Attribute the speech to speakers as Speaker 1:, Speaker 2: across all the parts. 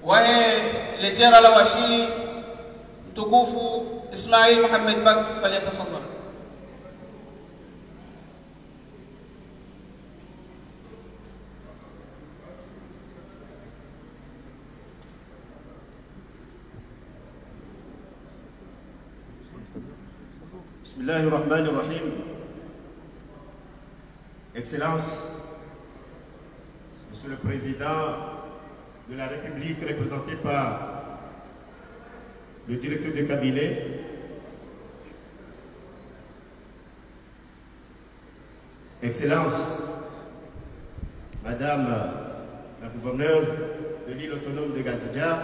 Speaker 1: ولتيرا لواشيلي مtukufu إسماعيل محمد بك فليتفضل.
Speaker 2: Bismillahirrahmanirrahim. Excellence, Monsieur le Président de la République, représenté par le directeur de cabinet, Excellence, Madame la gouverneure de l'île autonome de Gazidja,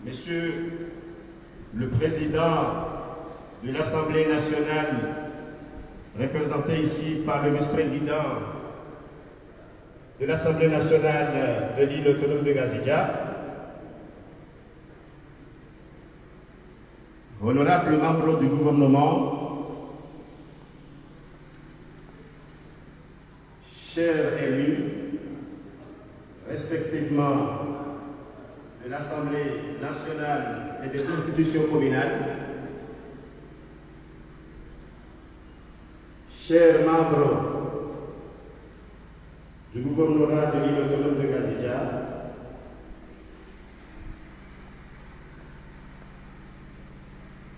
Speaker 2: Monsieur le Président de l'Assemblée nationale, représenté ici par le vice-président de l'Assemblée nationale de l'île autonome de Gazidja, honorables membres du gouvernement, chers élus, respectivement de l'Assemblée nationale et des institutions communales, chers membres du gouvernorat de l'île autonome de Gazidja,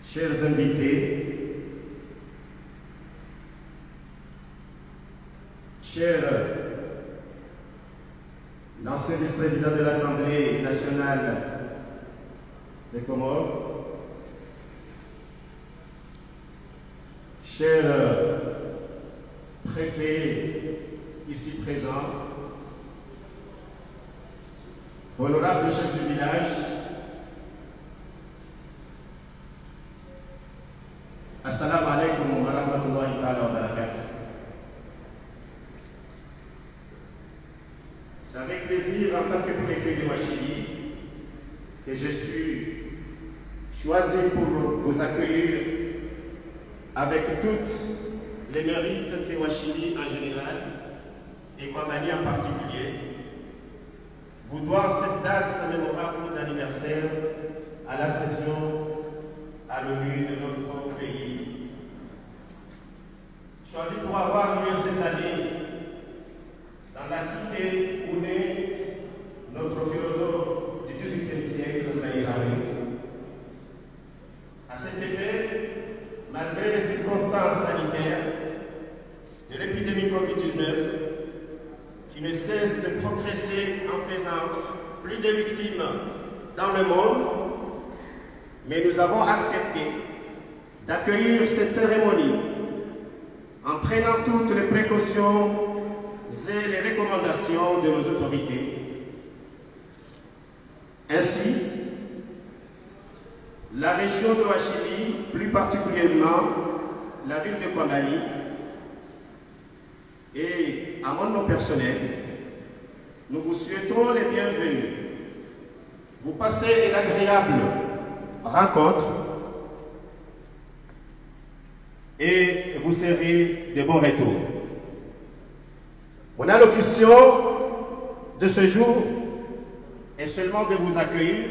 Speaker 2: chers invités, chers l'ancien vice-président de l'Assemblée nationale des Comores, chers préfets ici présents, honorables chefs du village, assalamu alaikum wa rahmatullahi wa barakatuh. C'est avec plaisir en tant que préfet de Ouachili que je suis choisi pour vous accueillir avec toutes les mérites que Ouachili en général et Kwambani en particulier vous doit cette date mémorable d'anniversaire à l'accession à l'ONU de notre pays. Choisi pour avoir lieu cette année dans la cité où naît notre philosophe du XVIIIe siècle, Maïraoui. À cet effet, malgré les circonstances sanitaires de l'épidémie Covid-19, qui ne cesse de progresser en faisant plus de victimes dans le monde, mais nous avons accepté d'accueillir cette cérémonie en prenant toutes les précautions et les recommandations de nos autorités. Ainsi, la région de Ouachili, plus particulièrement la ville de Kwambani, et à mon nom personnel, nous vous souhaitons les bienvenus. Vous passez une agréable rencontre et vous serez de bons retours. Mon allocution de ce jour est seulement de vous accueillir,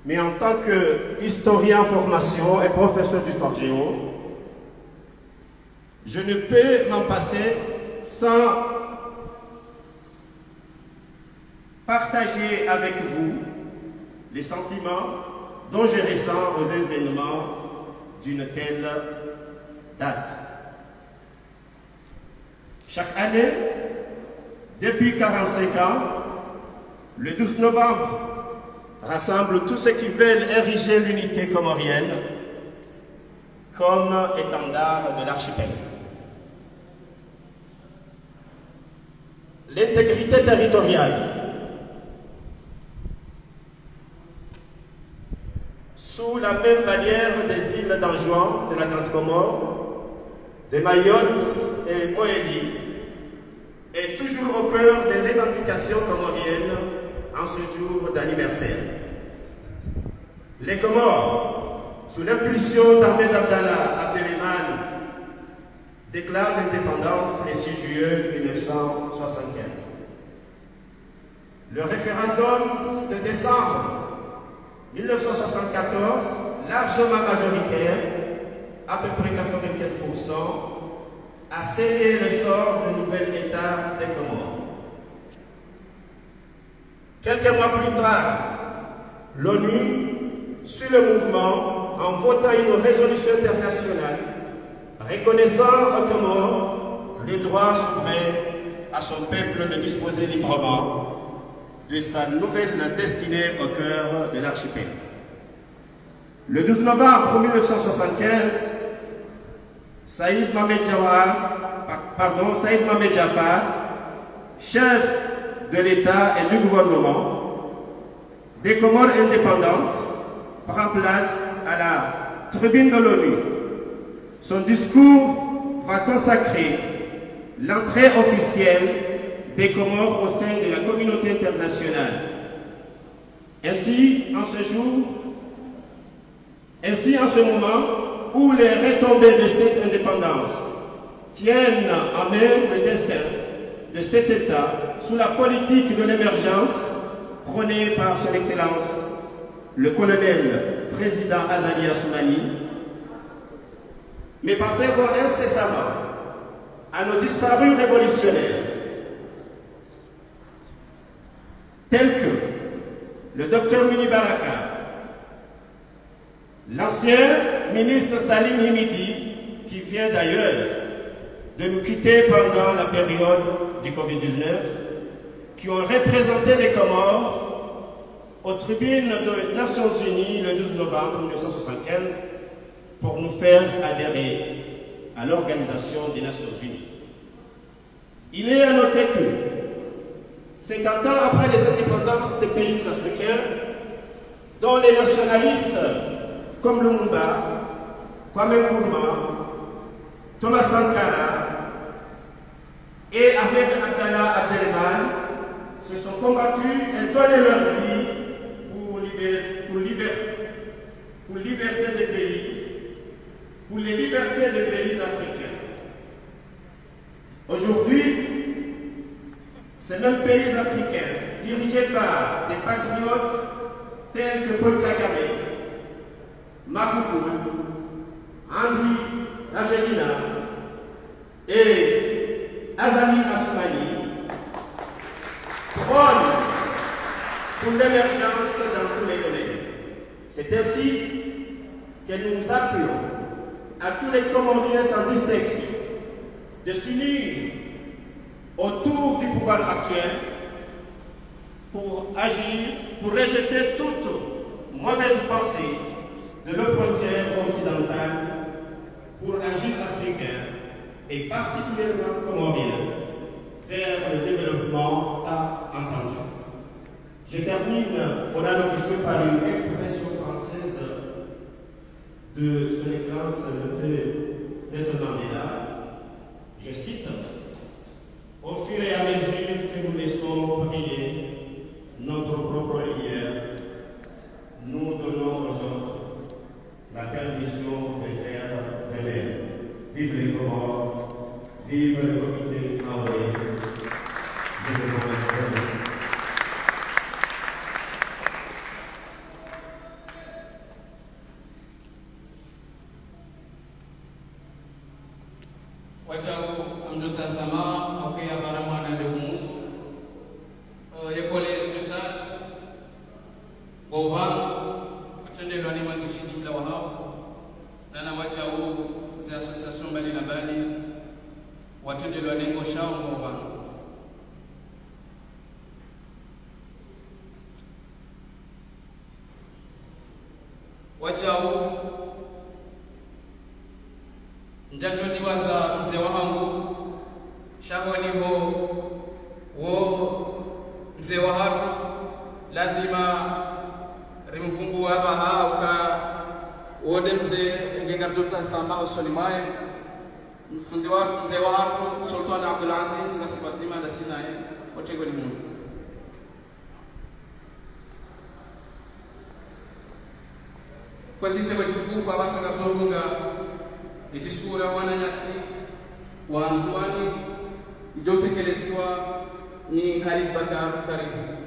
Speaker 2: mais en tant qu'historien en formation et professeur d'histoire géo, je ne peux m'en passer sans partager avec vous les sentiments dont je ressens aux événements d'une telle date. Chaque année, depuis 45 ans, le 12 novembre, rassemble tous ceux qui veulent ériger l'unité comorienne comme étendard de l'archipel. L'intégrité territoriale, sous la même bannière des îles d'Anjouan, de la Grande Comore, de Mayotte et Moélie, est toujours au cœur des revendications comoriennes en ce jour d'anniversaire. Les Comores sous l'impulsion d'Ahmed Abdallah Abdelrahman, déclare l'indépendance le 6 juillet 1975. Le référendum de décembre 1974, largement majoritaire, à peu près 95%, a scellé le sort du nouvel État des Comores. Quelques mois plus tard, l'ONU suit le mouvement en votant une résolution internationale reconnaissant aux Comores le droit souverain à son peuple de disposer librement de sa nouvelle destinée au cœur de l'archipel. Le 12 novembre 1975, Saïd Mohamed Jafar, chef de l'État et du gouvernement des Comores indépendantes, prend place à la tribune de l'ONU. Son discours va consacrer l'entrée officielle des Comores au sein de la communauté internationale. Ainsi, en ce moment où les retombées de cette indépendance tiennent en main le destin de cet État sous la politique de l'émergence prônée par son Excellence le colonel président Azali Assoumani, mais pensez incessamment à nos disparus révolutionnaires tels que le docteur Muni Baraka, l'ancien ministre Salim Himidi, qui vient d'ailleurs de nous quitter pendant la période du Covid-19, qui ont représenté les Comores aux tribunes des Nations Unies le 12 novembre 1975 pour nous faire adhérer à l'Organisation des Nations Unies. Il est à noter que 50 ans après les indépendances des pays africains, dont les nationalistes comme Lumumba, Kwame Nkrumah, Thomas Sankara et Ahmed Abdallah Abdelrahman se sont combattus et donné leur vie pour liberté des pays, pour les libertés des pays africains. Aujourd'hui, ces mêmes pays africains, dirigés par des patriotes tels que Paul Kagame, Magufuli, Andry Rajoelina et Azali Assoumani prônent pour l'émergence dans tous les domaines. C'est ainsi que nous appelons à tous les Comoriens sans distinction de s'unir autour du pouvoir actuel pour agir, pour rejeter toute mauvaise pensée de l'oppresseur occidental, pour agir africain et particulièrement comorien vers le développement à entendu. Je termine mon allocution par une expression française de son Excellence Nelson Mandela. Je cite: au fur et à mesure que nous laissons briller notre propre lumière, nous donnons aux autres la permission de faire de même. Vive les Comores, vive le comité Maoré. Je vous remercie.
Speaker 1: Wachau amjotsa sama au ya barama na demu ya collège de sage goba atende lwani matushi jumla wa hao na wachau za association mbali na mbali watende lwani ngo shao goba wachau njacho niwaza mzee wangu shahoniho wo mzee wa hatu lazima rimfungua baha uka wode mzee ngengatotsa sama usoni mwaye mfundi watu mzee wa hatu Sultan Abdul Aziz na sifatima na sinaye otego ni Mungu. kwa zitego chitukufu abasanga kutogunga ejishukura wananyasi wanzuani ijotekeleziwa ni Khalid Bakar karibu.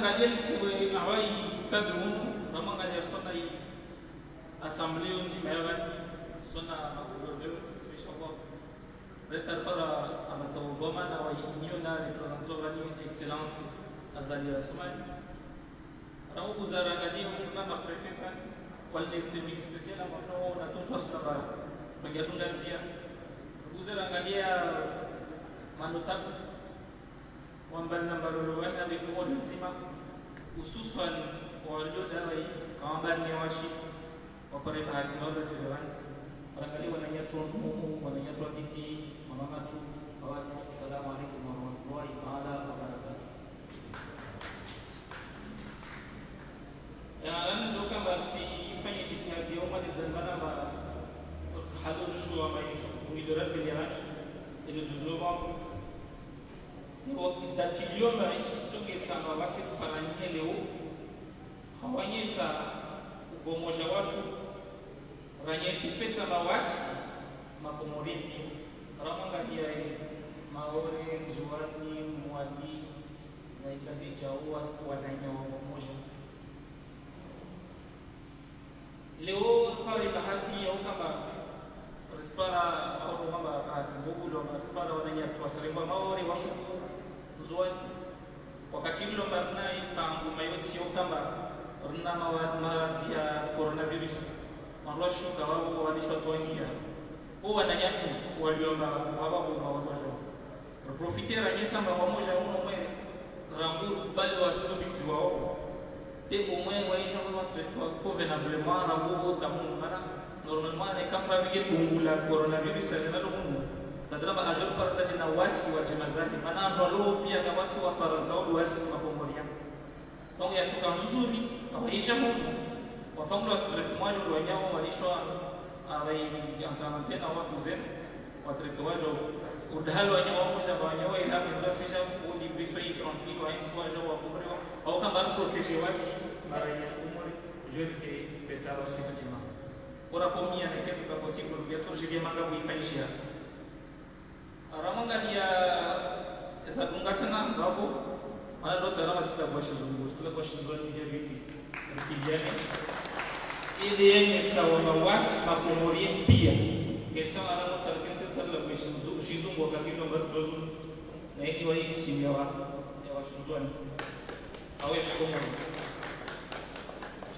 Speaker 3: Angalia mchewe awai stadi humu kama angalia sona hii assembly nzima ya watu sona magorobeo inshallah leta para amatawoma na wainiona representante ni excellence azali Somali au kuzara angalia humu kama prefect wale technique special ambao na toa sura bangatunga nzia kuzara angalia manotabu wambana barolo wana bikuwa nzima hususan waliodawa hii kawambani washi wapare bahati ndoda siwani wanakaliwa na nyatu mumu wananyatu titi mamamatu awati assalamu alaykum wa rahmatullahi ta'ala wa barakatuh ya lan doka basi fanye jitihadi ya umma zanbana ba hadhur shuwa maisha kuidora biliani ile 12 Novembre datilioma isitoke sana wasi kuparanyia leo hawanyesa ubomoja watu ranyesi petra na wasi makomorini ramangalia maore nzuani mwadi na ikazi jaua wananyawa pamoja leo pale bahati ya ukamba rispara au kama bahati ngulo rispara wananyatu wasalimba maore washuku zuani wakati hilo barnai tangu mayoti yo kama runa maradhi ya coronavirus wanashuka wao walishatoingia wao wananyatu waliomba hawapo mawazo profitera nyesa pamoja uno mwe rambu bali wasitobiti wao deko mwe waisha kwa treatwa convenablement rambu tamu mana normalement ne kama vile kungula coronavirus zinalo mungu nadrama ajor parta na wasi wa jamazani maana ambalo pia na wasi wa Faransa au wasi makomoria donc ya tuka nzuri awaisha mungu wafamu wa street mwali wanyao walishwa awai implementer na watu zenu watrete wajo udhalo wanyao moja wanyao ila mzasija uli biso hii tranquilo hainsi wajo wa kumrio au kama proteger wasi mara ya kumuri jeune que petava simatima ora komia na kitu kwa possible ya turjia manga kuifanyishia aramangalia esa tungatana babu mana ndo tsara masita bashi zungu sila bashi zoni ya viki kijani ili yenye sawa mawasi makomorie pia kesa ana mtsara kense sala bashi zungu shizungu wakati ndo basi tozu na hiki wa hiki chini ya washizoni awe chikomo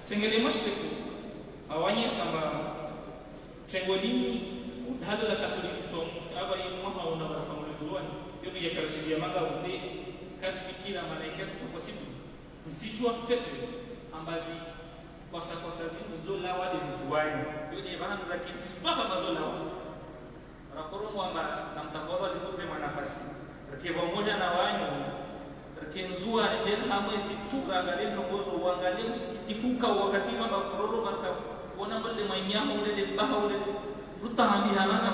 Speaker 3: singeli mashtiku awanye samba tengolini hado la kasuli tom aba mwaha una marhamu zuani yobi yakarashia manga ude kafikira malaika kwa possible msijua fetre ambazi kwa sazimu zola wale zuani yoni bana za kinzi swaka bazola rakoromo amba namtakoro alipope manafasi reke pamoja na wanyo reke nzua ndio hamwezi tuka angalia ngozo uangalie usikifuka wakati mama kororo barka kuona mbele mainyamo ule baha ule utahambi halana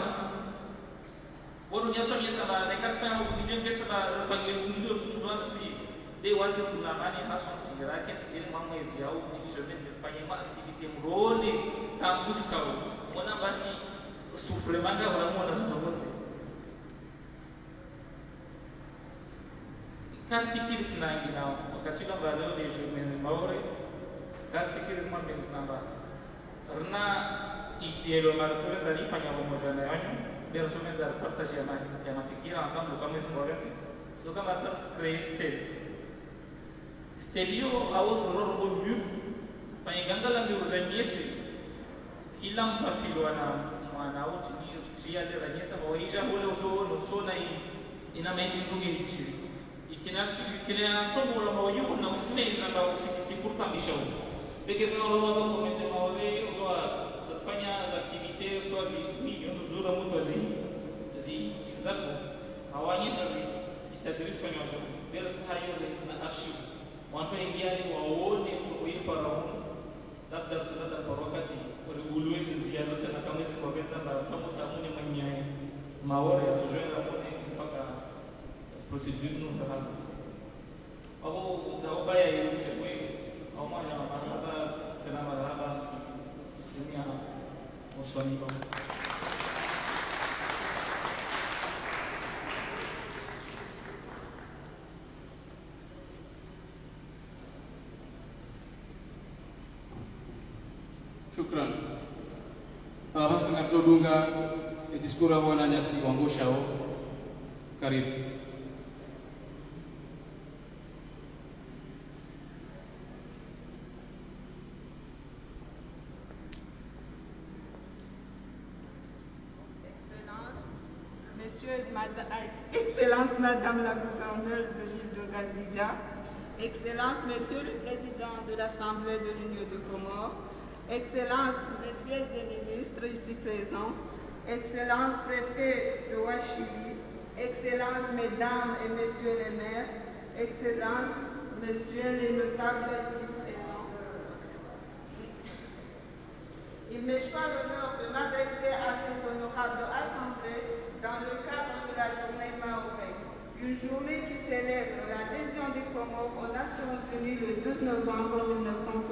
Speaker 3: wono nyaso nyesa ba nekasa mu video kesa ba pange video tuzo si de wasi tunamani haso sigara ke tikeni mamwezi au ni semaine de fanye ma activité mrone tambuska wona basi sufre manga wala mwana tutobote kan fikiri sinangi nao wakati kama leo de journée maore kan fikiri mambe sinamba rna idielo maratone zalifanya pamoja na yanyu personnes à partager ya mafikira ensemble kama hizo morezi so kama ça créer stel stelio au sonoro mieux fanya gangala ndio ranyesi kila mtu afiliwa na mwana uti ni tia ile ranyesa waija ule ushoro sona ina mahindi tunge hichi ikinasi kile anatomo la mawayo na usimeza ambao usikipurpa mishauri peke sana wao komende maore wa kufanya za activite kwa milioni zura mtu zatu hawanyesa zitadrisi fanya wao bila hayo lesna archive watu wengi waone tukoipa para labda tunataka kwa wakati uluguluwezi ziada sana kama hizo kwa vita na kama tamuni mwenye maore ya tujoina mone mpaka procedure ndo hapo au naomba ya yeye au mwana marhaba tena marhaba simia uswani kwa
Speaker 1: Shukran. Basi ngatodunga diskura wana nyasi wangoshao. Karibu.
Speaker 4: Excellence Madame la gouverneure de l'île de Gaziga, Excellence Monsieur le Président de l'Assemblée de l'Union de Comores, Excellence Messieurs les ministres ici présents, Excellence Préfet de Ouachili, Excellence Mesdames et Messieurs les maires, Excellence Messieurs les notables ici présents. Il m'échoit l'honneur de m'adresser à cette honorable assemblée dans le cadre de la journée mahorais, une journée qui célèbre l'adhésion des Comores aux Nations Unies le 12 novembre 1975.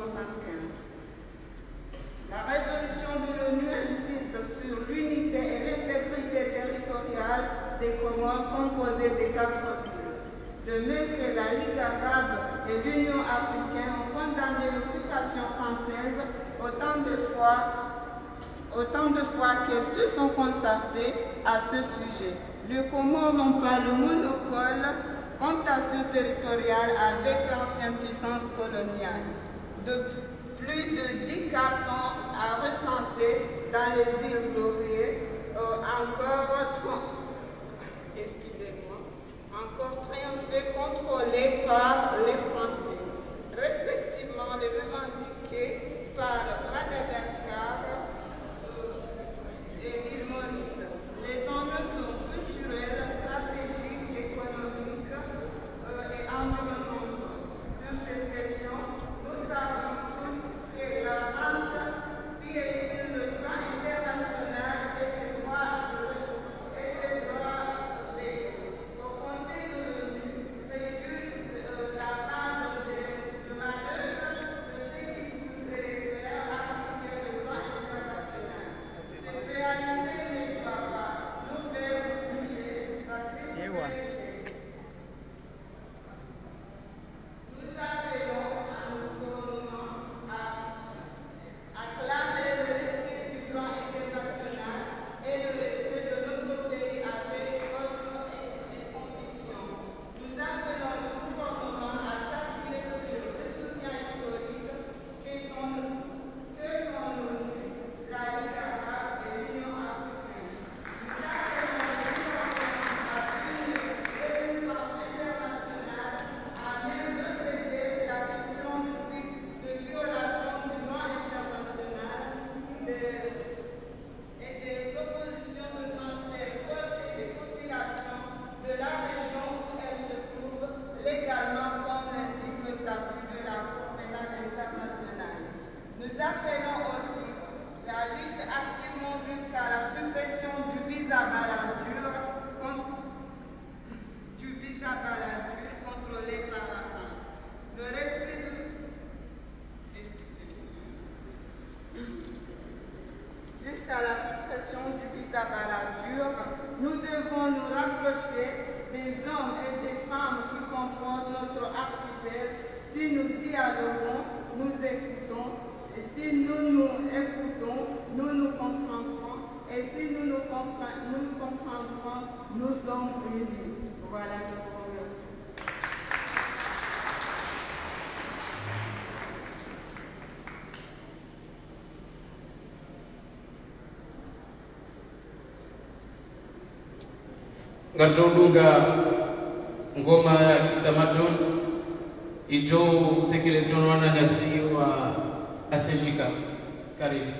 Speaker 4: La résolution de l'ONU insiste sur l'unité et l'intégrité territoriale des Comores composées des 4 villes. De même que la Ligue arabe et l'Union africaine ont condamné l'occupation française autant de fois qu'elles se sont constatées à ce sujet. Les Comores n'ont pas le monopole quant à ce territorial avec l'ancienne puissance coloniale. Plus de 10 cas sont à recenser dans les îles Glorieuses, encore triomphé contrôlés par les Français, respectivement les revendiqués par Madagascar et l'île Maurice. Les enjeux sont culturels, stratégiques, économiques et environnementaux. Sur cette question, nous savons tous que la France piétine le droit international et ses droits de ressources et les droits au compter de l'ONU réduit la marge de manœuvre de ce qui voudrait faire appliquer le droit international. Cette réalité ne doit pas nous faire oublier la sécurité. Nous appelons à nos gouvernements à clamer le respect du droit international et le respect de notre pays avec force et conviction. Nous appelons le gouvernement à s'appuyer sur le soutien historique que sont l'ONU, la Ligue arabe et l'Union africaine. Nous appelons le gouvernement à suivre les instances internationales à même de traiter la question de violation du droit international et des propositions de transfert forcé des populations de la région où elles se trouvent légalement comme l'indique le statut de la Cour pénale internationale. Nous appelons aussi la lutte activement jusqu'à la suppression du visa Balladur contrôlé par la France. Le respect jusqu'à la suppression du visa Balladur, nous devons nous rapprocher des hommes et des femmes qui composent notre archipel. Si nous dialoguons, nous écoutons, et si nous nous écoutons, nous nous comprendrons, et si nous nous comprendrons, nous sommes unis. Voilà, je vous remercie.
Speaker 1: ngatodunga ngoma ya kitamaduni ijo tekelezwa na wananyasi wa aseshika. Karibu.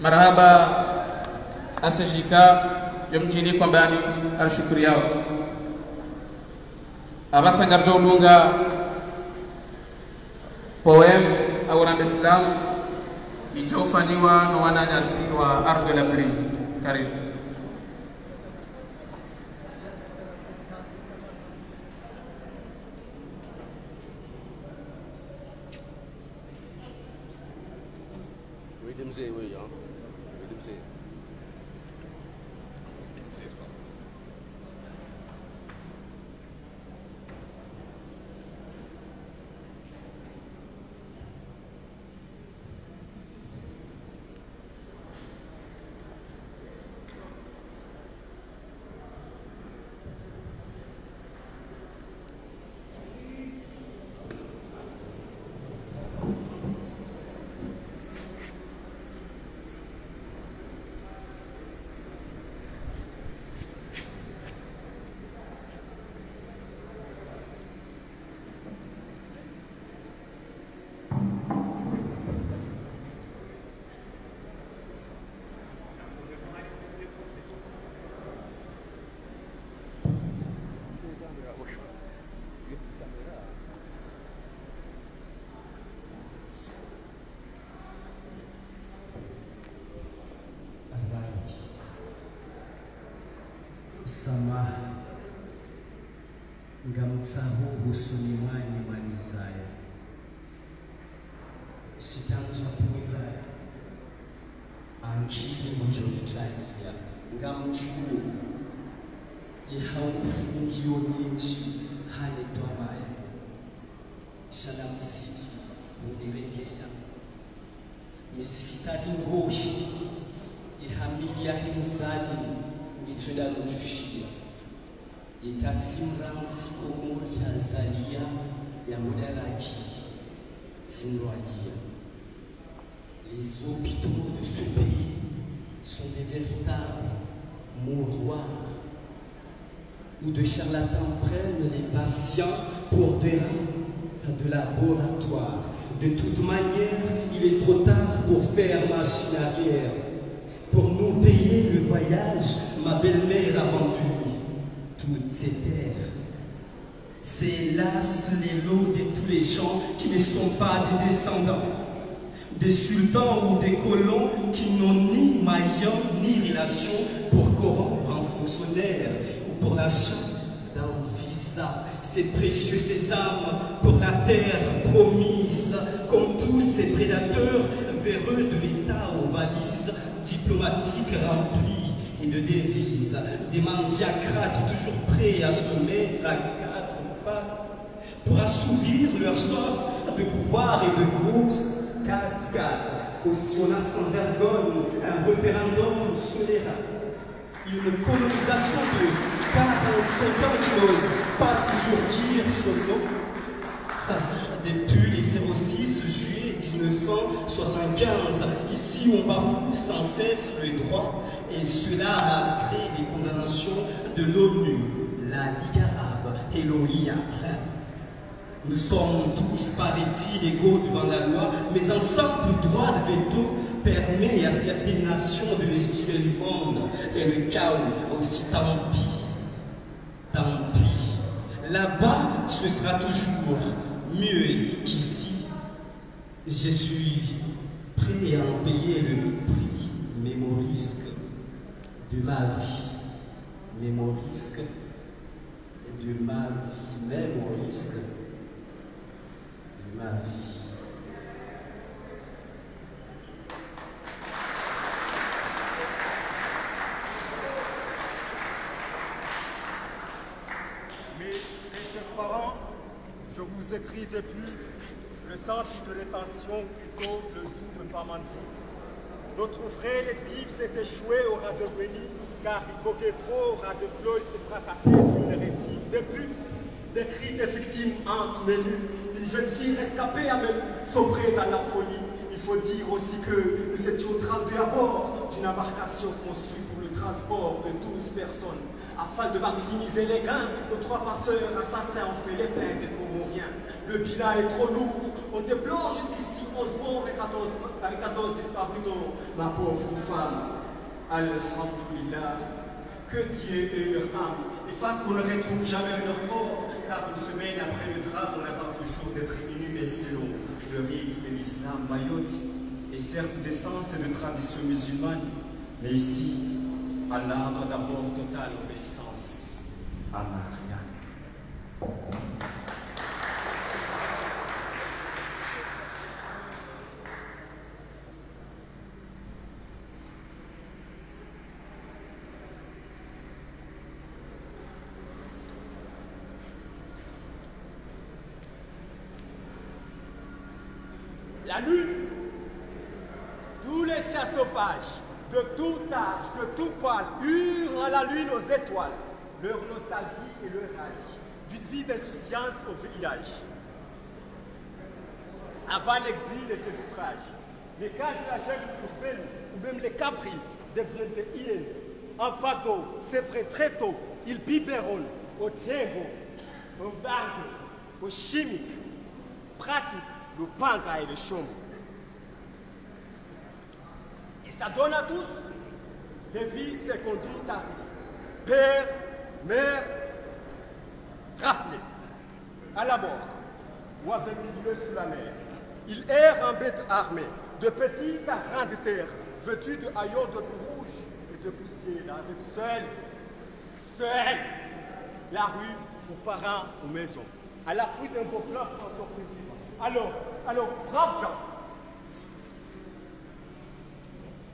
Speaker 1: marhaba asejika yomjini kwambani alshukuri yao abasanga rjolunga poem au na Islam ijofanywa na wananyasi wa Ardo la Prim. Karibu.
Speaker 5: Samaha ngamsahuhu Sulemani Manizaya sitanzwa kuilaya anchini mujolitania ngamchulu ihaufungio nyinchi hane twamaya shalamsidi munirengea misisitadi ngoshi ihamilia himzali ngitswela lujushia ikatsimra ntsiko muri hazalia ya modaraki tsimroalia. Les hôpitaux de ce pays sont des véritables mouroirs où de charlatans prennent les patients pour des rats de laboratoire. De toute manière, il est trop tard pour faire machine arrière. Pour nous payer le voyage, ma belle-mère a vendu toutes ces terres. C'est hélas les lots de tous les gens qui ne sont pas des descendants, des sultans ou des colons qui n'ont ni maillot ni relation pour corrompre un fonctionnaire ou pour l'achat d'un visa. C'est précieux ces âmes pour la terre promise, comme tous ces prédateurs véreux de l'État aux valises diplomatiques remplies et de devises, des mendiacrates toujours prêts à se mettre à quatre pattes pour assouvir leur soif de pouvoir et de grosses 4-4, cautionnant sans vergogne un référendum scélérat, une colonisation de 45 ans qui n'ose pas toujours dire son nom. Depuis les 06 juillet 1975, ici on bafoue sans cesse le droit, et cela malgré les condamnations de l'ONU, la Ligue arabe et l'OIA. Nous sommes tous, paraît-il, égaux devant la loi, mais un simple droit de veto permet à certaines nations de législater du monde, et le chaos aussi, tant pis. Tant pis. Là-bas, ce sera toujours mieux qu'ici. Je suis prêt à en payer le prix, mais mon risque de ma vie, mais mon risque de ma vie, mais mon risque de ma vie.
Speaker 6: Mes très chers parents, je vous écris depuis le centre de rétention Hugo le Zoo de Pamanzi. Notre frère esquive s'est échoué au ras de Beni car il faut que trop ras de Floyd s'est fracassé sur les récifs. Depuis, des cris des victimes hantent mes nues. Une jeune fille rescapée a même sombré dans la folie. Il faut dire aussi que nous étions 32 à bord d'une embarcation conçue pour le transport de 12 personnes. Afin de maximiser les gains, nos 3 passeurs assassins ont fait les peines des Comoriens. Le bilan est trop lourd. On déplore jusqu'ici supposons avec 14 disparus dont ma pauvre femme. Alhamdulillah, que Dieu ait leur âme et fasse qu'on ne retrouve jamais leur corps, car une semaine après le drame, on attend toujours d'être inhumé selon le rite de l'islam. Mayotte est certes d'essence et de tradition musulmane, mais ici, Allah doit d'abord totale obéissance à Marianne.
Speaker 7: La lune, tous les chats sauvages, de tout âge, de tout poil, hurlent à la lune aux étoiles, leur nostalgie et leur rage, d'une vie d'insouciance au village. Avant l'exil et ses outrages, les cages de la jungle urbaine ou même les capris deviennent des hyènes. En fado, c'est vrai très tôt, ils biberonnent au tiembo, au banque, au chimique, pratique, le panga et le chôme. Et ça donne à tous des vies se conduisent à risque. Père, mère, raflés, à la mort, ou avec milieu sous la mer. Ils errent en bêtes armées, de petites à grandes terres, vêtus de haillons de rouge et de poussière, avec seul, la rue aux parents, aux maisons, à la fuite d'un beau peuple en sortie vivant. Alors, brave gens,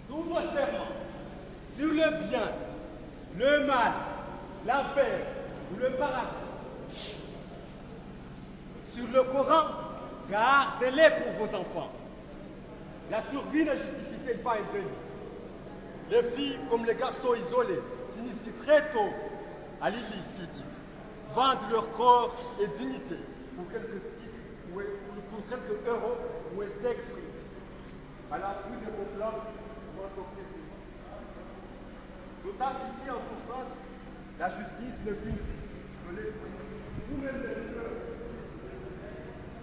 Speaker 7: tous vos serments sur le bien, le mal, l'enfer ou le paradis, sur le Coran, gardez-les pour vos enfants. La survie ne justifie-t-elle pas un délit? Les filles, comme les garçons isolés, s'initient très tôt à l'illicite, vendent leur corps et dignité pour quelques sticks ou pour quelques euros ou un steak frites. À la fuite de vos plans, vont sortir vivants. D'autant qu'ici, en souffrance, la justice n'est qu'une fille de l'esprit. Vous-même, les leaders,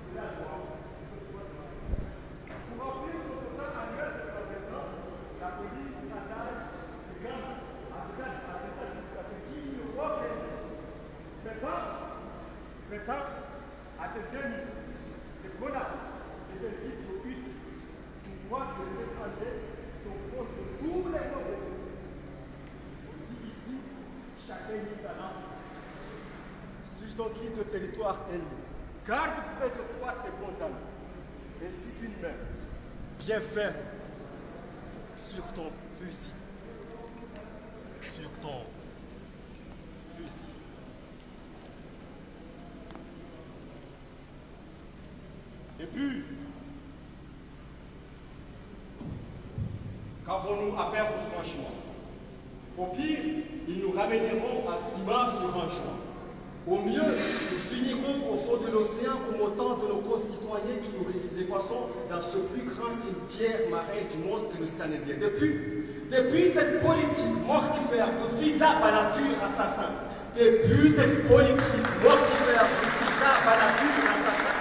Speaker 7: de la loi. Pour remplir son total annuel de progression, la police s'attache à des statistiques qui ne voient Maintenant, à des ennemis, des grenades et des vitres utiles, on voit que les étrangers sont proches de tous les modèles. Aussi ici, chacun est mis à l'âme sur son guide de territoire ennemi. Garde près de toi tes bons amis, ainsi qu'une main bien ferme sur ton fusil. Sur ton fusil. Et puis, qu'avons-nous à perdre franchement? Au pire, ils nous ramèneront à 6 bars sur un champ. Au mieux, nous finirons au fond de l'océan comme autant de nos concitoyens qui nourrissent des poissons dans ce plus grand cimetière marin du monde que le Sénégal. Depuis cette politique mortifère de visa à la nature assassin, depuis cette politique mortifère de visa à la nature assassin,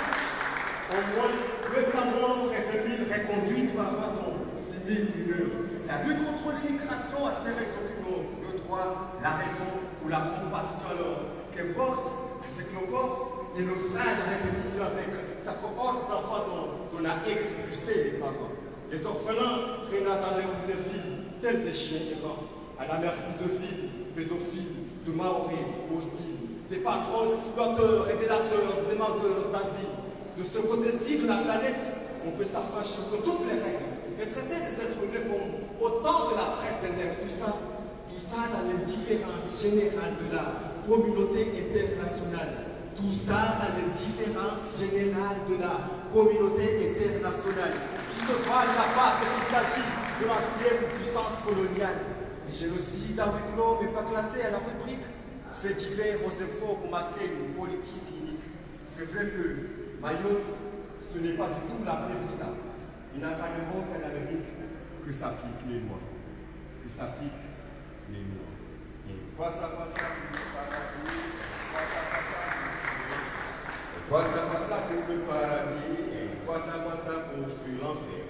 Speaker 7: au moins 200 morts et 20 000 reconduites par an dans 6 000 mineurs. La lutte contre l'immigration a ses raisons qui n'ont le droit, la raison ou la compassion alors. Qu'importe ce que l'on porte, les naufrages à répétition avec sa cohorte d'enfants dont on a expulsé les parents. Les orphelins traînant dans les roues des filles, tels des chiens errants, à la merci de filles, pédophiles, de maoris hostiles, des patrons exploiteurs et délateurs, de demandeurs d'asile. De ce côté-ci de la planète, on peut s'affranchir de toutes les règles et traiter les êtres humains comme autant de la traite des nègres. Tout ça dans l'indifférence générale de la communauté internationale. Tout ça dans l'indifférence générale de la communauté internationale. Qui se voit capable qu'il s'agit de l'ancienne puissance coloniale. Les génocides à huis clos, mais pas classés à la rubrique. Faits divers aux infos pour masquer une politique inique. C'est vrai que Mayotte, ce n'est pas du tout l'après tout ça. Il n'a qu'en Europe et en Amérique que s'appliquent les lois. Que s'appliquent les lois. Et passa, pour le paradis.
Speaker 2: quoi ça pour fuir l'enfer.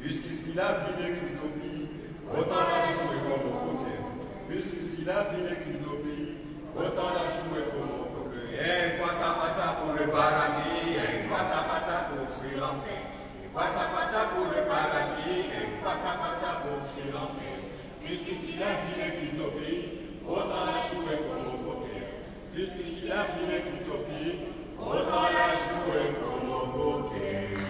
Speaker 2: Jusqu'ici la vie n'est qu'une utopie, autant la jouer comme au poker. Jusqu'ici la vie n'est qu'une utopie, autant la jouer comme au poker. Quoi ça pour le paradis, quoi ça pour fuir l'enfer. Quoi ça pour le paradis, quoi ça pour fuir l'enfer. Jusqu'ici la vie n'est qu'une utopie, autant la jouer comme au poker. Jusqu'ici la vie n'est qu'une utopie, autant la jouer comme au poker.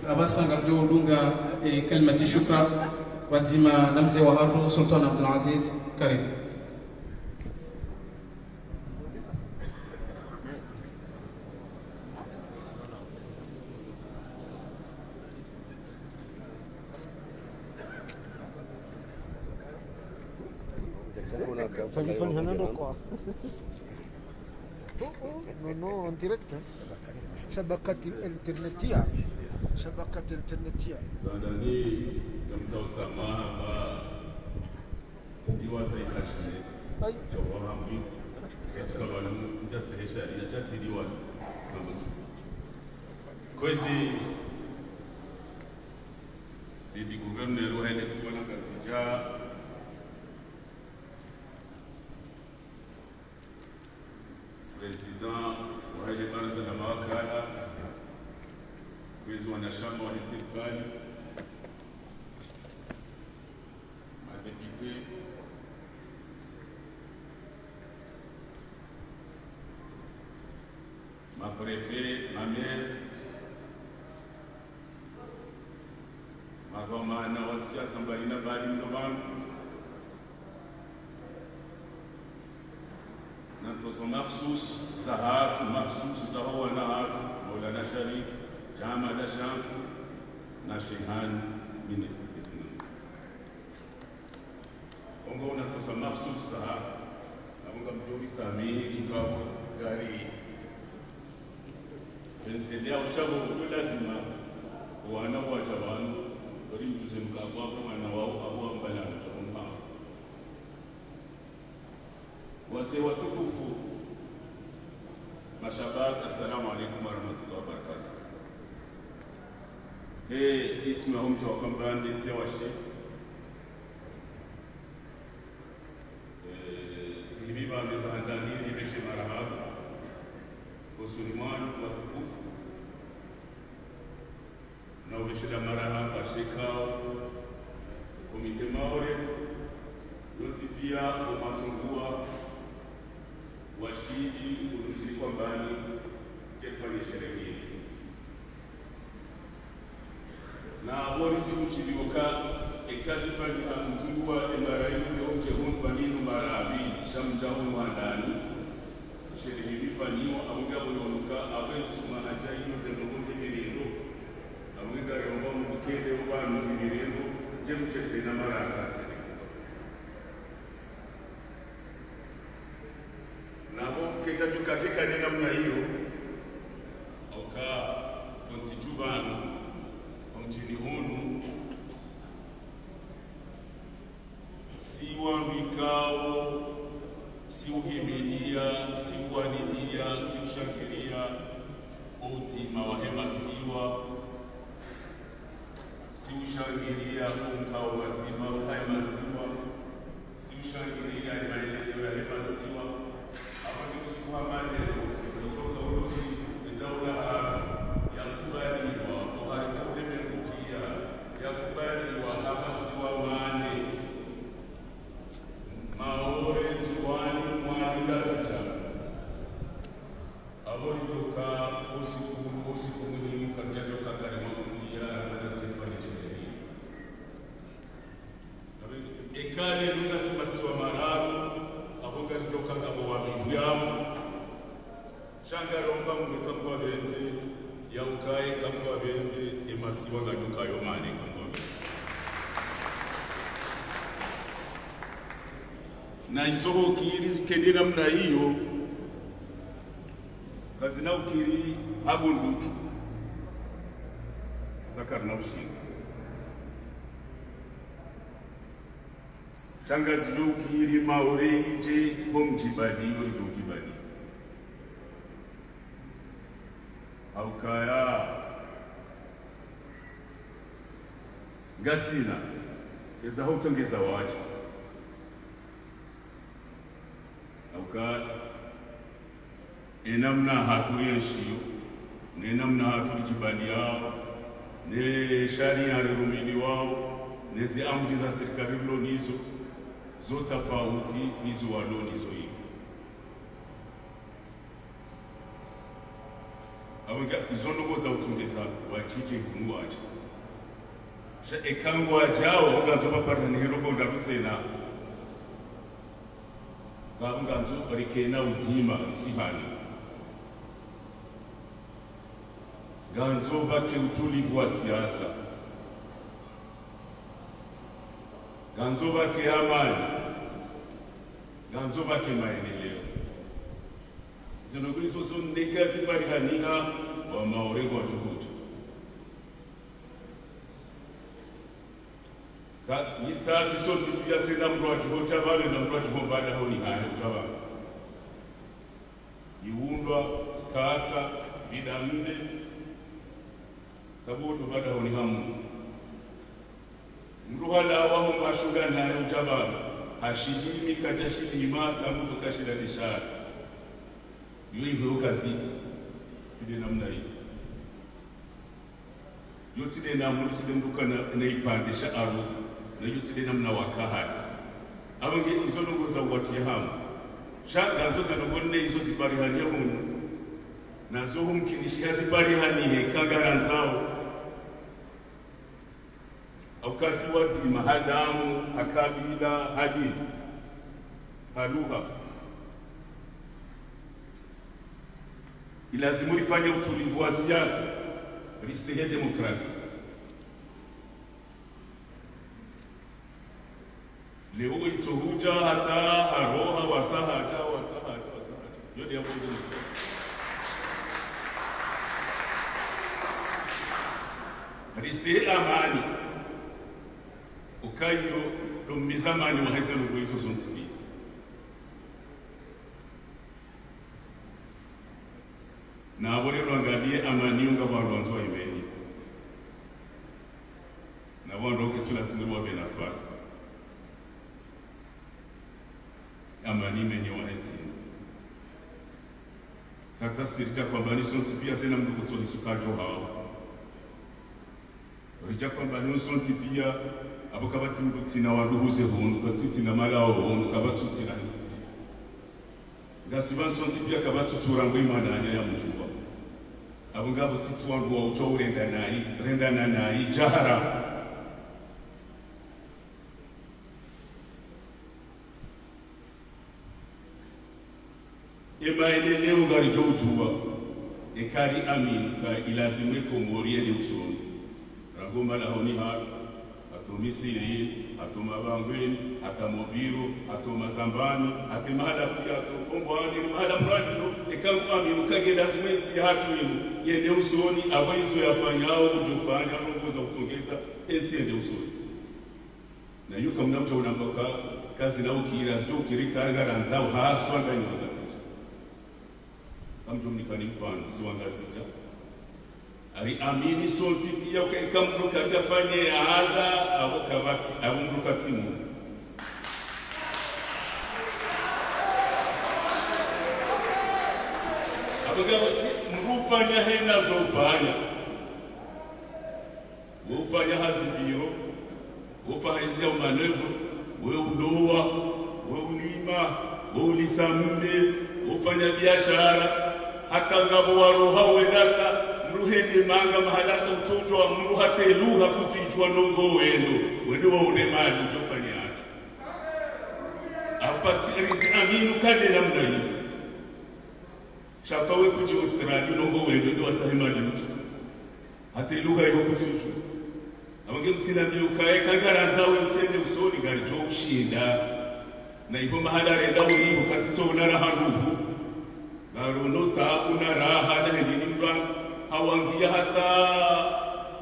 Speaker 1: Abasa ngarjo dunga kalimati shukra wazima na mzee wa Haru Sultan Abdul Aziz, karibu.
Speaker 8: Non, en direct. Shabakati internetia. Shabakati internetia.
Speaker 9: Zandani zamtao samaha sindiwa zaikashine.
Speaker 8: Ai.
Speaker 9: Kwa hambi. Katika bana mtastehesha ya chati diwa. Kwezi bibi gouverneur wa NSC wana katija Président wa ile baraza la mawakala, wanachama wa serikali, madepute, maprefet, mamer, magomana wa siasa mbalimbali mno bangu ننتصر مخصوص زهات ومخصوص زهو نهات مولانا شريف جامع دشانف ناشيهان minister ongo ننتصر مخصوص زهات أبغى بدوري سامي كيكابو غاري بنزليا وشابو بدو لازمة وانا واجبان بريم جزم كابو وانا واو أبو أمبلان wazee watukufu, mashabab, assalamu alaikum warahmatullahi wabarakatuh. Ismi mtu wa kwamba ndiye washe sihibiba mezandani nimeshe marahaba kusulimani watukufu na ubeshida marahaba shekao komite maore yote pia umatungua washindi kunushiri kwa mbani kefanya sherehe hii na wori siku chilioka ekazi fanya mtungua emaraini leonje hunu baninu marabi shamjaunu wandani sherehe hii fanyiwa abuga buyonuka abensuma ajaino zenuguzi mirendo abuga rembo mukende ubanu zimirendo jemchetse na marasa kita tukakeka ni namna hiyo auka konsitubano mjini huu vikao si uhimilia, si uwanilia, si ushangilia utima wahemasiwa, si ushangilia umkao watima wahemasiwa, si ushangilia maendeleo ya hemasiwa. Hapo ni usiku wa maneno kutoka Urusi daula ya kubaliwa uharibu ulemerukia ya kubaliwa hamasiwa mane maore nzuwani mwani ngazita abori toka usiku muhimu katika kakarima kulia na kufanya sherehe ekale lunga simasiwa mararu aboga ndoka ngabo wa mivyamu shanga romba mnuka kwa benze ya ukae kama benze emasiwa ngajuka yo mane kama benze na isoho kiri zikedera mna hiyo kazi na ukiri abunduki zakar na ushinga shanga zidukiri maore ije bomjibadi yo lidukibadi aukaya gasina eza hutongeza waje auka enamna haturienshiyo nenamna haturijibali yao ne sharia rerumini wao nezi amri za serikali lonizo zo tofauti hizo walonizo hivi awanga izondo za utungeza wachije kunwaje sha ekangwa jao ugazoba parani herogo ndarutsena nganzo barikena utima sibani nganzo bake utulivu wa siasa nganzo bake amani nganzo bake maendeleo zinoguri soso ndekazi bari haniha wa maorengo watukutu ka nitsasi sozi pia sena mro watukuta wale na mro watukumbada honi haya utawa iundwa kaatsa vidamne sabuto bada honi hamu mruhala waho mashuga nayo utawa hashidimi katashidima sabuto kashida nishara yuhivyo ukaziti side namna hiyo yotside namuru side mruka na ipandisha aro na yotside namna wakahari abange izonongo za wati hamu shaka nzoza nobone izo zibarihani ya hunu na zo humkinishia zibarihani he kagaranzao aukasi wazima hadamu hakabila hadini haluha ilazimu lifanye utulivu wa siasa listehe demokrasi. Leo itohuja hata haroha wasahata yote ya mungu listehe amani ukayo lumizamani waheze luguizo zonsibi na wale wangalie amani unga wanzo imeni na wando kitula sindu wabe nafasi amani menye wahezi kata sirita kwa bani sonti pia sena mdu kutoli sukajo hao rija kwa bani sonti pia abo kabati mdu tina waduhuze honu kabati tina malao honu kabatu tina ngasiba sonti pia kabatu turango imananya ya mjua abungabo sitsi wangu wa ucho urenda nayi jahara emaendeleo ngari jojua ekari amin ka ilazimwe komorie de usoni ragomba la honi hatu atomisiri atomabangweni atamobiro atomazambani atemahada pia atokombwani mahada mradido ekangu amin kagenda simenti hatu yende usoni abaizo yafanyao kujufanya rogo za utongeza entiende usoni na yuka mnamcha unambaka kazi na ukira sio ukirika ngaranzao haswa ndani wangazija kamjo mnikani mfano si wangazija ari amini sonti pia ukaika kaja fanye ada abo kabati abo mrukatimu abagabo si mrufanya hena zofanya ufanya hazibiro ufanya manevro wewe udoa wewe ulima wewe ulisambe ufanya biashara hata ngabo waroha wedaka mruhende manga mahalata utoto wa mruhate lugha kutichwa nongo wendo waone mali ujofanya hapa sikilizi aminu kade namna hiyo shakawe kuji Australia nongo wendo ndo atahima mtu hata lugha hiyo kutichwa abange mtsina ndio kae kangaranza wensende usoni gari jo ushinda na ipo mahala renda uri ukatito unara handuvu garono ta una raha na hindi mra hawangia hata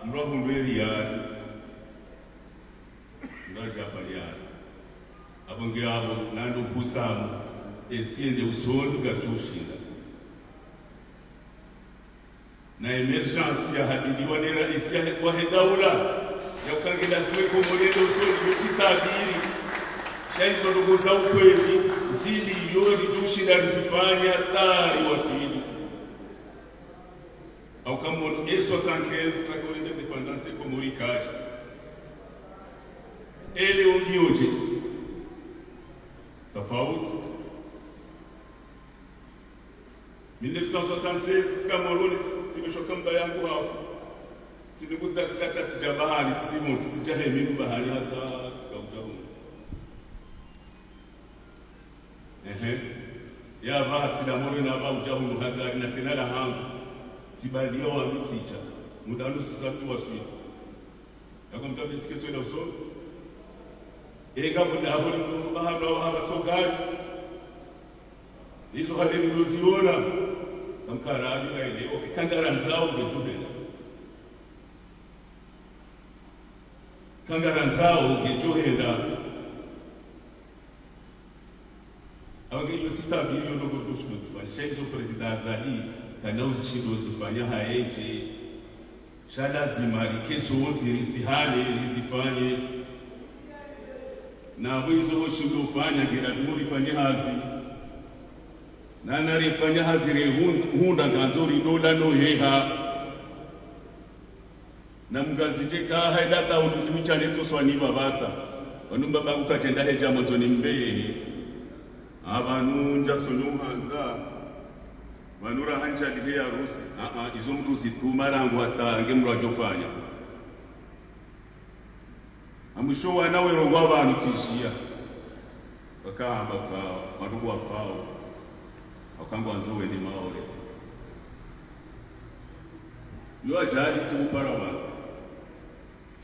Speaker 9: mra humberia mra jafalia abange abo nando kusamu etiende usoni gari jo ushinda na emergency ya hadidi wanera isia wa hedaula yakange lazima kumulendo usoni mtitabiri shaizo ndugu za ukweli zidi yoni tushinda zifanya hatari wasidi au kama eso 75 la colonne d'indépendance comme ricage ele ungioje tofauti 1976 kama loni timeshoka mbaya yangu hapo sinikuta kisaka tijabahani tisimu tijahemi bahani hata tukaujamu ya bahati na mori na babu jahu hagari na tenala hangu tibalia wa miticha mudalu susati waswi yako mtabe tiketo ila uso ega muda holi ndo bahana wa haba togari hizo hadi mluziona kamkaraji na ile okikangara nzao ngetubela kangara nzao ngejohenda abage yotita bilioni ndogo dosifanya shaizo president azali kana ushindo zifanya haeje shala zimari keso wote risihane rizifanye na hizo ushindo fanya lazima ulifanye hazi na narifanya hazi rehunda ganzori dola no heha na mgazije ka haida ta ulizimuchane to swani babata wanumba babu katenda heja motoni mbe abantu njasonyuhanza manura hanja dihe ya rusi izo mtu zituma rangu hatange mrajofanya amusho wanawe rongo abantu tishia bakamba kwa madugu wafao wakangwa nzuwe ni maore yo ajali tibuparawa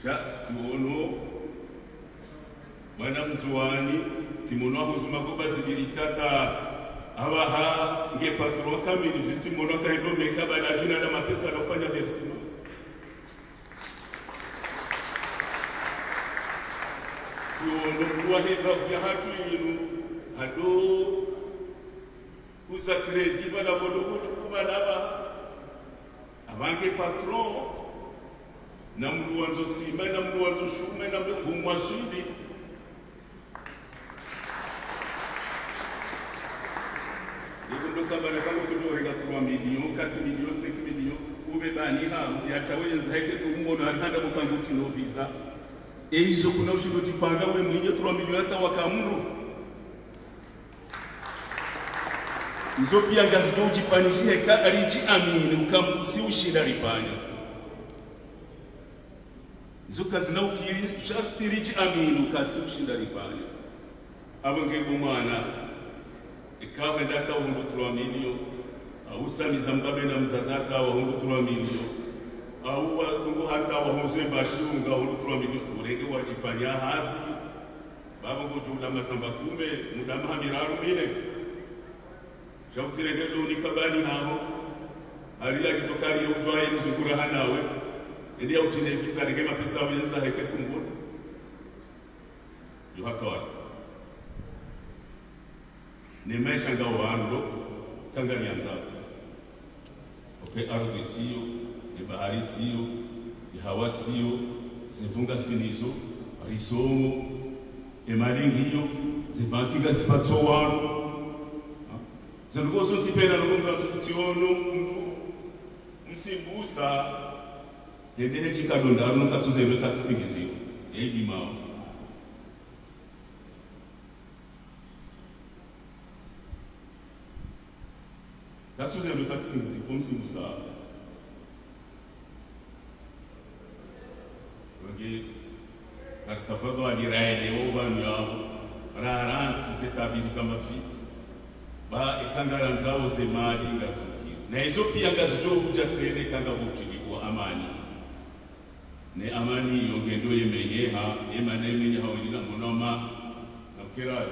Speaker 9: sha tiwono bwana mzuwani timono huzuma ko bazibilitata abaha nge patro kamili timono ka ndo meka bala jina na mapesa alofanya versima tiwono kwa heba ya hatu yinu hado kusa kredi bala bodo kubala aba abange patron na mruanzo sima na mruanzo shume na mruanzo kama na kama tuliorega 3 milioni 4 milioni 5 milioni ubebani ha yachawenza heke tumuona handa mukanguti no visa eizo kuna ushindo tipanga we mlinyo 3 milioni hata wakamuru izo pia ngazi to ujifanishie ka alichi amini ukam si ushida rifanya izo kazi na ukiri sharti richi amini ukasi ushinda rifanya abange kumana ikawa ndata hundu 3 milioni au samiza mbabe na mzazaka wa hundu 3 milioni au kungu hata wa hundu bashunga hundu 3 milioni urege wajifanya hazi baba ngoto ulama samba kumbe mudama hamiraru mine shautsirege doni kabani hao aliya kitokari ujwaye mzukura hanawe ndia utinefisa rege mapesa wenza heke kumbona yuhakawa ne maisha ngao wando kanga nyanza ardhi tiyo ne bahari tiyo ne hawa tiyo zivunga sinizo risomo emalingiyo zibankiga zifatso wano zirikoso tipena nokunga tiono msimbusa yendehe chikadondaro nokatuzebe katsisingiziyo yeidimao katuzebe katsisingiziyo komsimbusa porque tafadhali raelewa vanhu yavo raransi zitabilisa mafiti ba ikangara nzao zemali ngafukira na hizo pia ngazitokuja tsene kanga kuchikwa amani ne amani yongendo yemenyeha emanemenye hawilina monoma nakira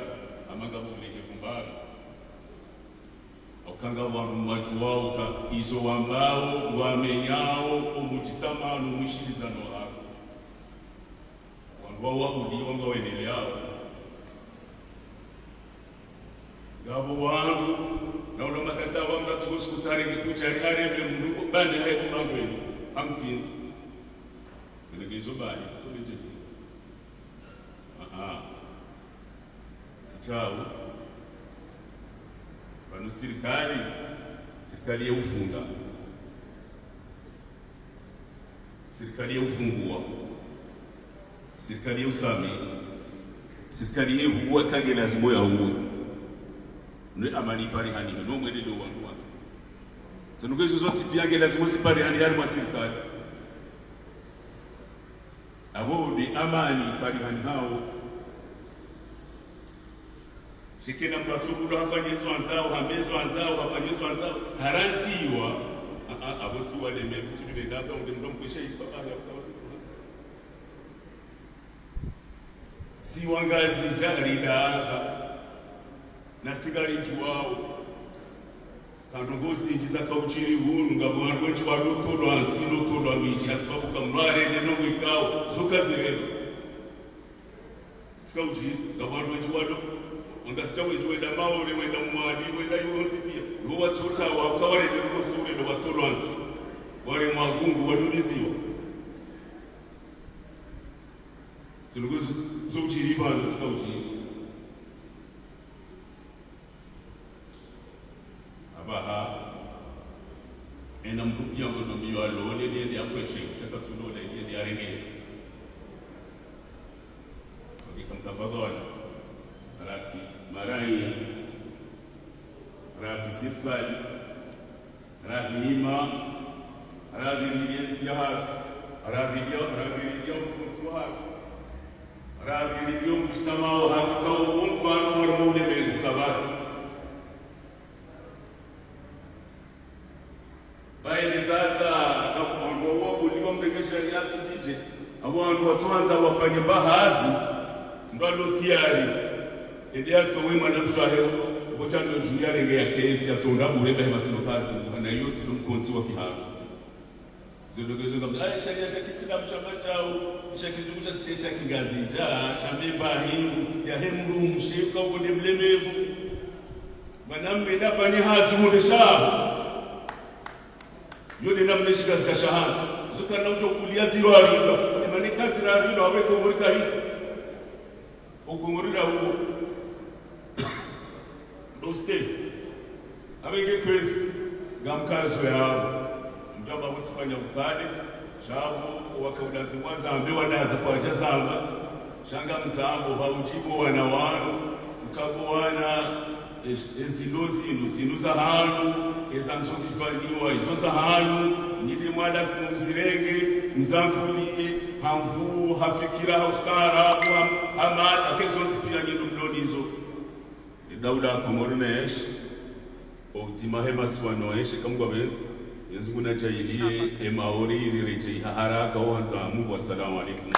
Speaker 9: amaga buleke kumbara okanga wantu mwajuwao ka izo wambao wamenyao omuchitamano mwishirizano hako wantu wawabudi wanga weneleao gabo wantu na uloma kata wanga tsukutareke kuchari harebe mundu bande hayo bangweni amtinzi ngezo bani sobejesi sichao bano serikali ya ufunga serikali ya ufungua serikali ya usami serikali ya uwa kage lazima ya uwe ne amani pari hani no mwede do wandu wandu tunugezo zote pia ge lazima sipari hani hali mwa serikali abo di amani pari hani hao shikena mbatsukulo hafanyizo anzao hamezo anzao hafanyizo anzao harantiwa abo si wale mebutu bidenda unde mdomkwesha itwa bali si wangazi jari daza na sigari juwao kandogozi ngiza kauchiri hunu ngabwandu nchi wadokolo antino tolo amiji asibabu kamrare neno kwikao zokazirelo sikauji ngabwandu nchi wadokolo ungasita wejuweda maore wenda mwadi wenda yonzi pia huwa tsota wa kaware ndio sure ndo watolo anti wale mwagungu wadumiziwa tunugozi zochiri bano sikauji abaha ena mpupia ngono miwa lole ndiye akweshe chaka tunole ndiye arengezi okikamtafadhali rasi marai rasi sirkali rahima radiriyensi hatu radiriyo mkutu hatu radiriyo mjtamao hatu kao umfano warmule mengu kabati baile zata na kuongo wabu liwa mregesha yatu jije awandu watuanza wafanye bahazi mbalo tiari edia towe mwana mshahe botando juyare nge yakezi atonda burebe hematino kazi na yoti lumkonzi wa kihafu zidogezo ngam ay sharia shakisila mshamba chao shakizukuta kitesha kingazi ja shambe bahi ya hemru mshika wode mlemevu manamme dafani hazi mulisha yode namneshika za shahada zukana uchokulia ziwari imani kazi na rilo aweko murika hiti ukungurira huo doste abenge kwezi ngamkazo yabo mjomba kutifanya ukade shabu wakaudazi mwanza ambewa daza kwa jazamba shanga mzambo haujibu wana wanu ukabuwana zinu za hanu ezanzozifaniwa izo za hanu nidi mwada mzirenge mzangulie hamvu hafikira hauskarabu hamada kezozipia nyidu mlonizo dauda komornesh otima hema swanoesh kamgwa benzi yazuguna jailie emaori rireje haraka wanza Mungu assalamu alaykum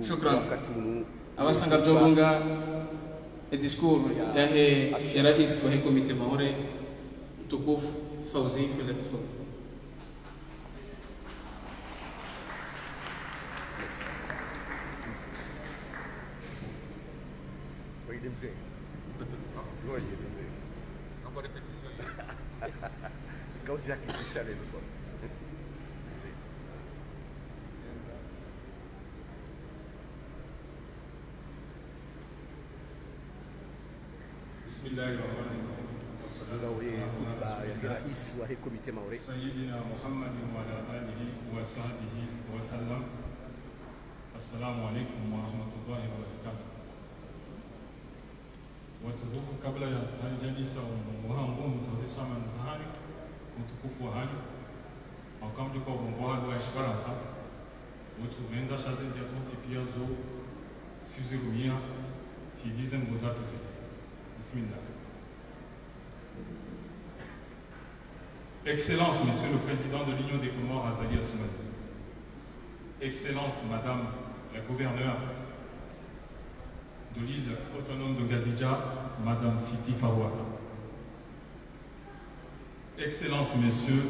Speaker 1: shukran awasanga jobunga discours ya rais wa komite maore mtukufu Fauzi Filatifu
Speaker 10: yedi mzee. Sio yedi mzee.
Speaker 1: Naomba repetition hiyo.
Speaker 10: Kausi yake kisha leo sasa. Mzee.
Speaker 9: Bismillahirrahmanirrahim.
Speaker 10: Ndio hii khutba ya rais wa hii komite Maore.
Speaker 9: Sayyidina Muhammadin wa ala alihi wa sahbihi wa sallam. Assalamu alaikum wa rahmatullahi wa barakatuh. Watukufu, kabla ya halijalisa umuhango mtazisama mzahani mtukufu wa hali akamje kwa umuhango wa Shifaransa utuvenza shazenzi ya zonsi pia zo sizirumia higize mgozatu zi. Bismillah. Excellence, Monsieur le Président de l'Union des Comores, Azali Assoumani. Excellence, Madame la Gouverneure de l'île autonome de Gazidja, Madame Siti Fawa. Excellence, Messieurs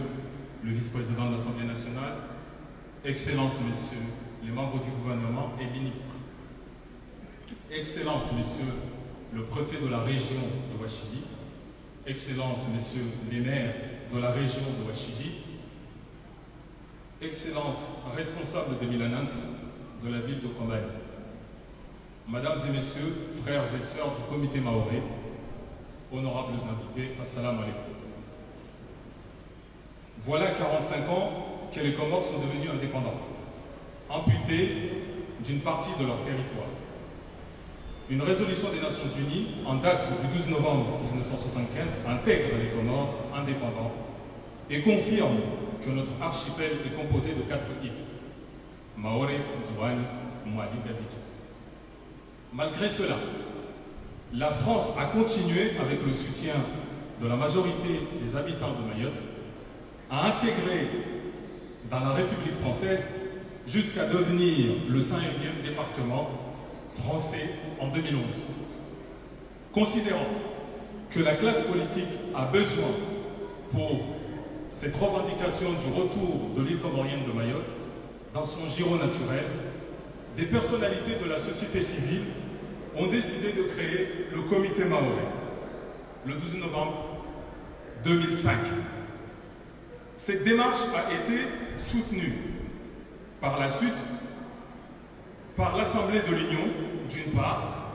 Speaker 9: le Vice-président de l'Assemblée nationale, Excellence, Messieurs les membres du gouvernement et ministres, Excellence, Messieurs le préfet de la région de Ouachili, Excellence, Messieurs les maires de la région de Ouachili, Excellence, responsable de Milanans de la ville de Combaye, Mesdames et Messieurs, frères et sœurs du comité Maoré, honorables invités, assalamu alaikum. Voilà 45 ans que les Comores sont devenus indépendants, amputés d'une partie de leur territoire. Une résolution des Nations Unies, en date du 12 novembre 1975, intègre les Comores indépendants et confirme que notre archipel est composé de 4 îles, Maoré, Djouani, Mouali, Gazidja. Malgré cela, la France a continué, avec le soutien de la majorité des habitants de Mayotte, à intégrer dans la République française jusqu'à devenir le 5e département français en 2011. Considérant que la classe politique a besoin pour cette revendication du retour de l'île comorienne de Mayotte dans son giron naturel, des personnalités de la société civile ont décidé de créer le comité Maoré le 12 novembre 2005. Cette démarche a été soutenue par la suite par l'Assemblée de l'Union, d'une part,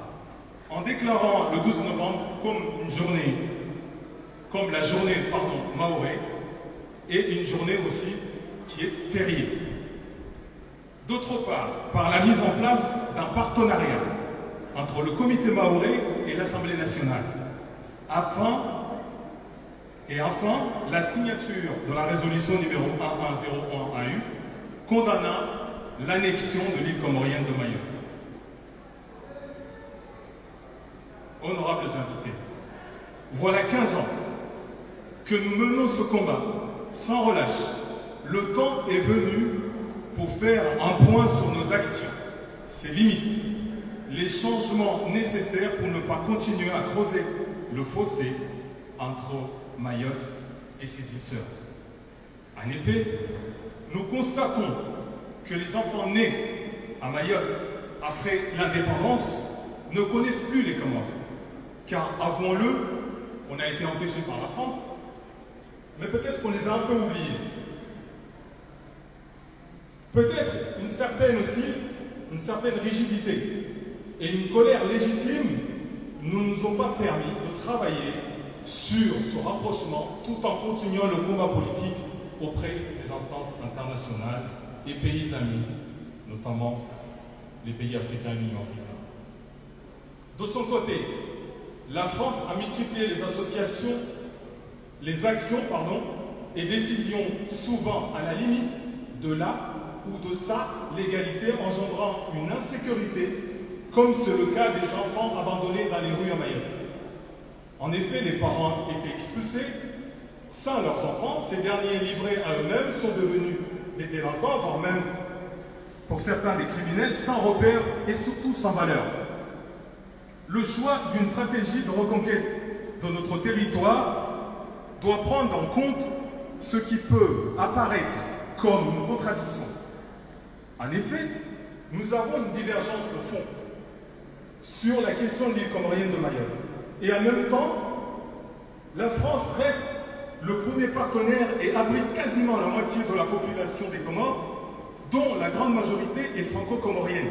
Speaker 9: en déclarant le 12 novembre comme une journée, comme la journée, Maoré, et une journée aussi qui est fériée. D'autre part, par la mise en place d'un partenariat entre le comité Maoré et l'Assemblée nationale, enfin, la signature de la résolution numéro 1101 AU condamnant l'annexion de l'île comorienne de Mayotte. Honorables invités, voilà 15 ans que nous menons ce combat sans relâche. Le temps est venu pour faire un point sur nos actions, ses limites, les changements nécessaires pour ne pas continuer à creuser le fossé entre Mayotte et ses îles sœurs. En effet, nous constatons que les enfants nés à Mayotte après l'indépendance ne connaissent plus les Comores. Car, avouons-le, on a été empêchés par la France, mais peut-être qu'on les a un peu oubliés. Peut-être une certaine rigidité et une colère légitime ne nous ont pas permis de travailler sur ce rapprochement tout en continuant le combat politique auprès des instances internationales et pays amis, notamment les pays africains et l'Union africaine. De son côté, la France a multiplié les associations, les actions, et décisions souvent à la limite de la ou de sa légalité, engendrant une insécurité, comme c'est le cas des enfants abandonnés dans les rues à Mayotte. En effet, les parents étaient expulsés, sans leurs enfants, ces derniers livrés à eux-mêmes sont devenus des délinquants, voire même, pour certains, des criminels, sans repère et surtout sans valeur. Le choix d'une stratégie de reconquête de notre territoire doit prendre en compte ce qui peut apparaître comme une contradiction. En effet, nous avons une divergence de fond
Speaker 11: sur la question de l'île comorienne de Mayotte. Et en même temps, la France reste le premier partenaire et abrite quasiment la moitié de la population des Comores, dont la grande majorité est franco-comorienne.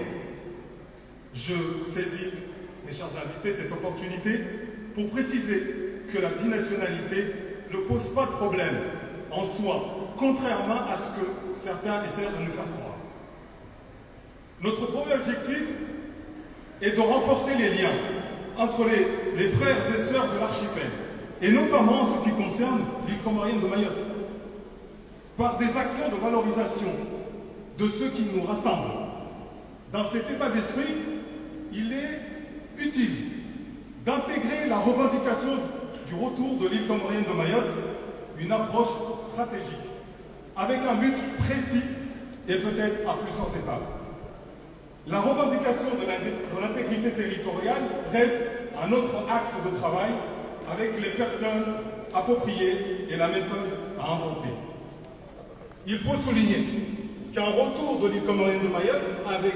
Speaker 11: Je saisis, mes chers invités, cette opportunité pour préciser que la binationalité ne pose pas de problème en soi, contrairement à ce que certains essaient de nous faire croire. Notre premier objectif est de renforcer les liens entre les frères et sœurs de l'archipel, et notamment en ce qui concerne l'île comorienne de Mayotte, par des actions de valorisation de ce qui nous rassemble. Dans cet état d'esprit, il est utile d'intégrer la revendication du retour de l'île comorienne de Mayotte, une approche stratégique, avec un but précis et peut-être à plusieurs étapes. La revendication de l'intégrité territoriale reste un autre axe de travail avec les personnes appropriées et la méthode à inventer. Il faut souligner qu'un retour de l'île comorienne de Mayotte avec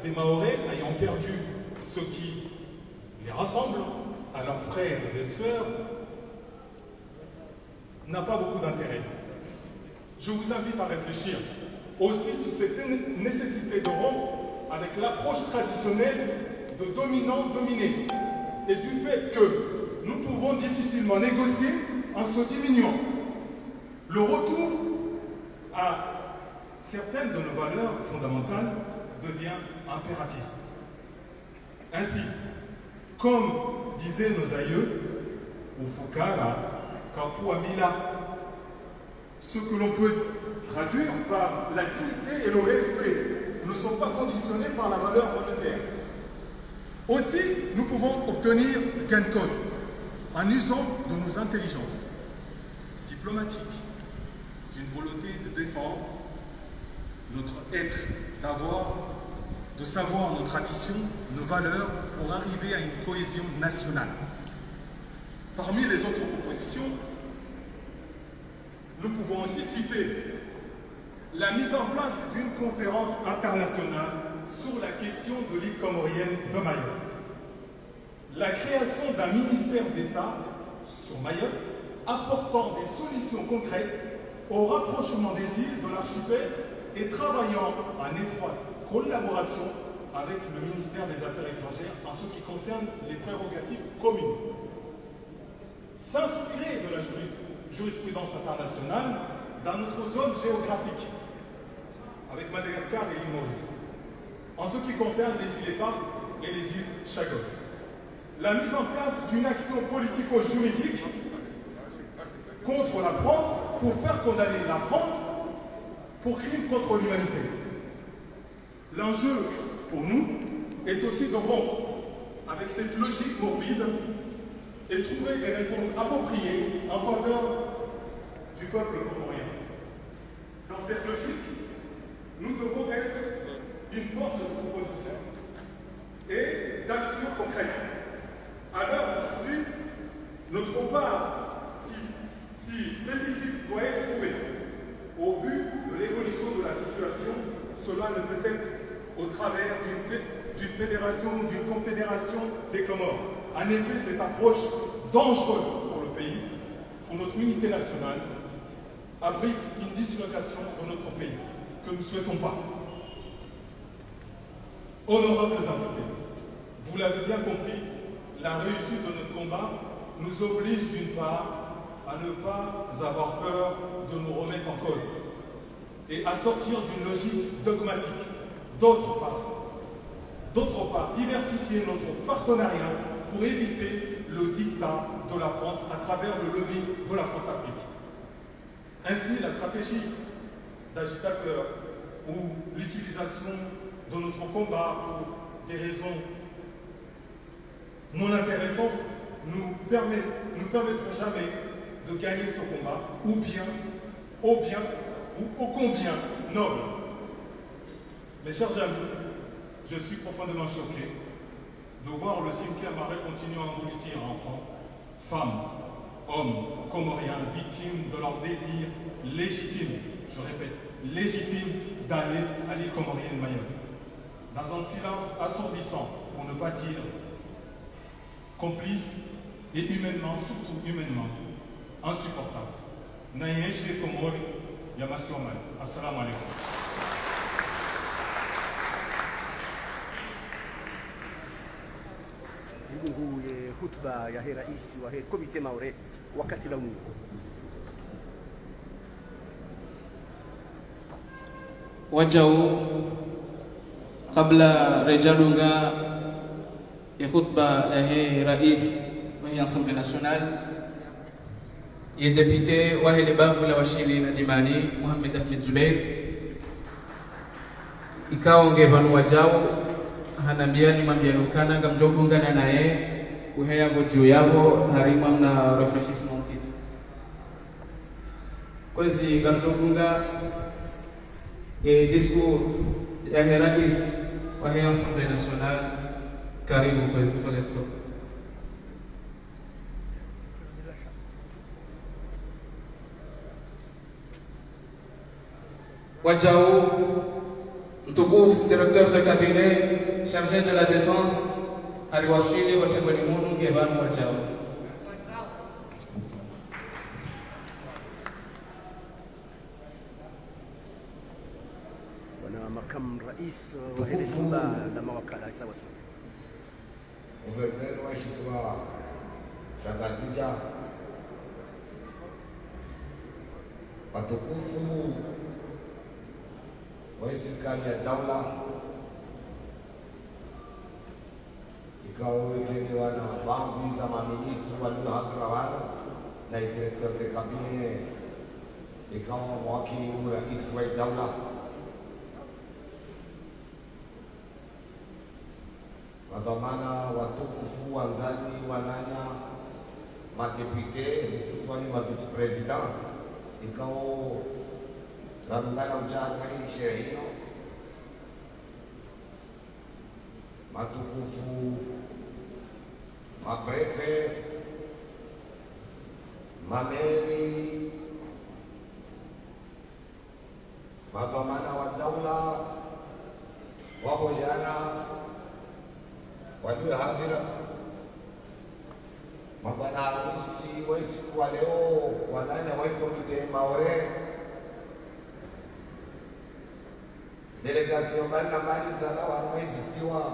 Speaker 11: des Mahorais ayant perdu ce qui les rassemble à leurs frères et sœurs n'a pas beaucoup d'intérêt. Je vous invite à réfléchir aussi sur cette nécessité de rompre avec l'approche traditionnelle de dominant-dominé et du fait que nous pouvons difficilement négocier en se diminuant. Le retour à certaines de nos valeurs fondamentales devient impératif. Ainsi, comme disaient nos aïeux, Ufukara, Kapuamila, ce que l'on peut traduire par la dignité et le respect ne sont pas conditionnés par la valeur monétaire. Aussi, nous pouvons obtenir gain de cause en usant de nos intelligences diplomatiques, d'une volonté de défendre notre être, de savoir nos traditions, nos valeurs pour arriver à une cohésion nationale. Parmi les autres propositions, nous pouvons aussi citer la mise en place d'une conférence internationale sur la question de l'île comorienne de Mayotte. La création d'un ministère d'État sur Mayotte apportant des solutions concrètes au rapprochement des îles de l'archipel et travaillant en étroite collaboration avec le ministère des Affaires étrangères en ce qui concerne les prérogatives communes. S'inspirer de la jurisprudence internationale dans notre zone géographique, avec Madagascar et l'île Maurice, en ce qui concerne les îles Éparses et les îles Chagos. La mise en place d'une action politico-juridique contre la France pour faire condamner la France pour crimes contre l'humanité. L'enjeu pour nous est aussi de rompre avec cette logique morbide et trouver des réponses appropriées en faveur du peuple comorien. Dans cette logique, nous devons être une force de proposition et d'action concrète. À l'heure d'aujourd'hui, notre part si spécifique doit être trouvée. Au vu de l'évolution de la situation, cela ne peut être au travers d'une fédération ou d'une confédération des Comores. En effet, cette approche dangereuse pour le pays, pour notre unité nationale, abrite une dislocation de notre pays que nous ne souhaitons pas. Honorables invités, vous l'avez bien compris, la réussite de notre combat nous oblige d'une part à ne pas avoir peur de nous remettre en cause et à sortir d'une logique dogmatique. D'autre part, diversifier notre partenariat pour éviter le dictat de la France à travers le lobby de la France-Afrique. Ainsi, la stratégie d'agitateur ou l'utilisation de notre combat pour des raisons non intéressantes nous permettront jamais de gagner ce combat, ou ô combien noble. Mes chers amis, je suis profondément choqué de voir le cimetière marais continuer à engloutir enfants, femmes, hommes, comoriens, victimes de leur désir légitime, je répète, légitime d'aller à l'île comorienne Mayotte. Dans un silence assourdissant, pour ne pas dire complice et humainement, surtout humainement, insupportable. Naïeche Komori, Yamassi Omar. Assalamu alaikum.
Speaker 10: Huu ye hutuba ya rais wa komite Maore wakati la Mungu.
Speaker 1: Wajau kabla rejalunga ya khutba ya rais wa Assemblée nationale ya député wa Bafu la Washili na Dimani Mohamed Ahmed Zubair ikawa ngevanu wajau hanambiani mambianukana ngamjogungana naye uhaya juu yabo harima mna refreshment kit kwezi ngamjogunga discours ya rais wa Assemblée nationale karibu kwezi faleso wajau mtukufu directeur de cabinet chargé de la défense aliwasili wategweni munu ngevanu wajau
Speaker 10: Bwana makamu rais wa jumba la mawakala sawa sawa.
Speaker 12: Gouverneur wa Shiswa Shangazija watukufu wa serikali ya daula ikaoetelewa na bamvi za maministri waliohakira wana na directeur de cabinet ikawa mwakili wa rais wa daula madhamana watukufu wanzazi wananya madepute hususani mavice president ikao ramungana uchaka hii sherehe hino matukufu maprefe mameri madhamana wa daula wako jana walio hadhira mabwana harusi wa siku wa leo wananya wa komite Maore delegation mbali na mbali za lawa mwezi siwa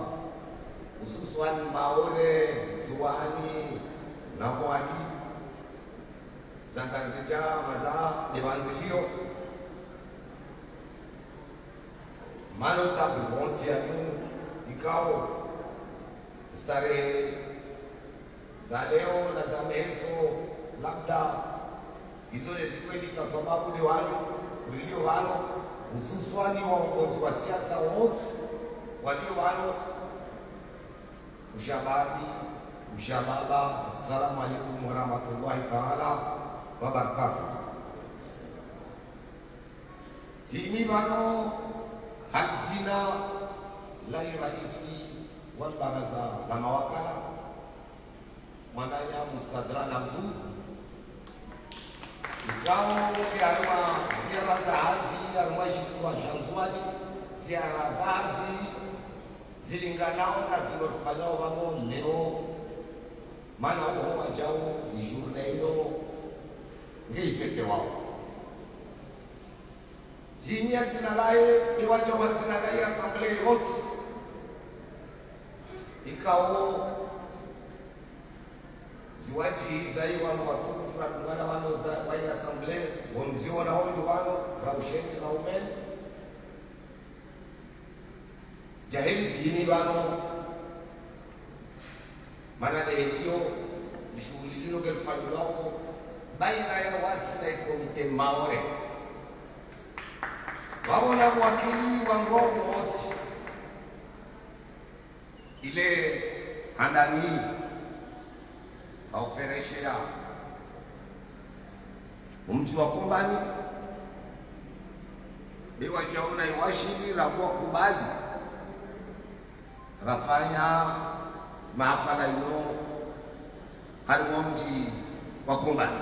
Speaker 12: hususani Maore Zuani na Mwani Zangazija maza evangelio mano tabu bonti anu ikao starehe za leo na za meso labda hizo zikweli kwa sababu ni wano ulio wano hususani waongozi wa siasa wote walio wano ushababi ushababa. Assalamu alaikum warahmatullahi taala wabarakatuh. Sini wano hazina la raisi wal baraza la mawakala mwananya mustadra na mdu ikao kiaruma ziara za hazi aruma jiswa shanzwani ziara za hazi zilinganao na zilofanyao wamo leo mana huo wajao ijourne ino ngeifete wao zini ya zinalaye iwaja wa zinalaye asamblea yote ikao ziwaji zai wano watukufu na tungana wano za wai asamblea wamzio na hojo wano rausheni na umeni jahili zini wano mana lehio nishughuli lino gelfanyulao baina ya wasi na komite Maore wao na mwakili wa ngoo wote ile handani au feresha mtu wa kombani biwa jauna iwashili la kwa kubali rafanya maafala ino harimomji wa kombani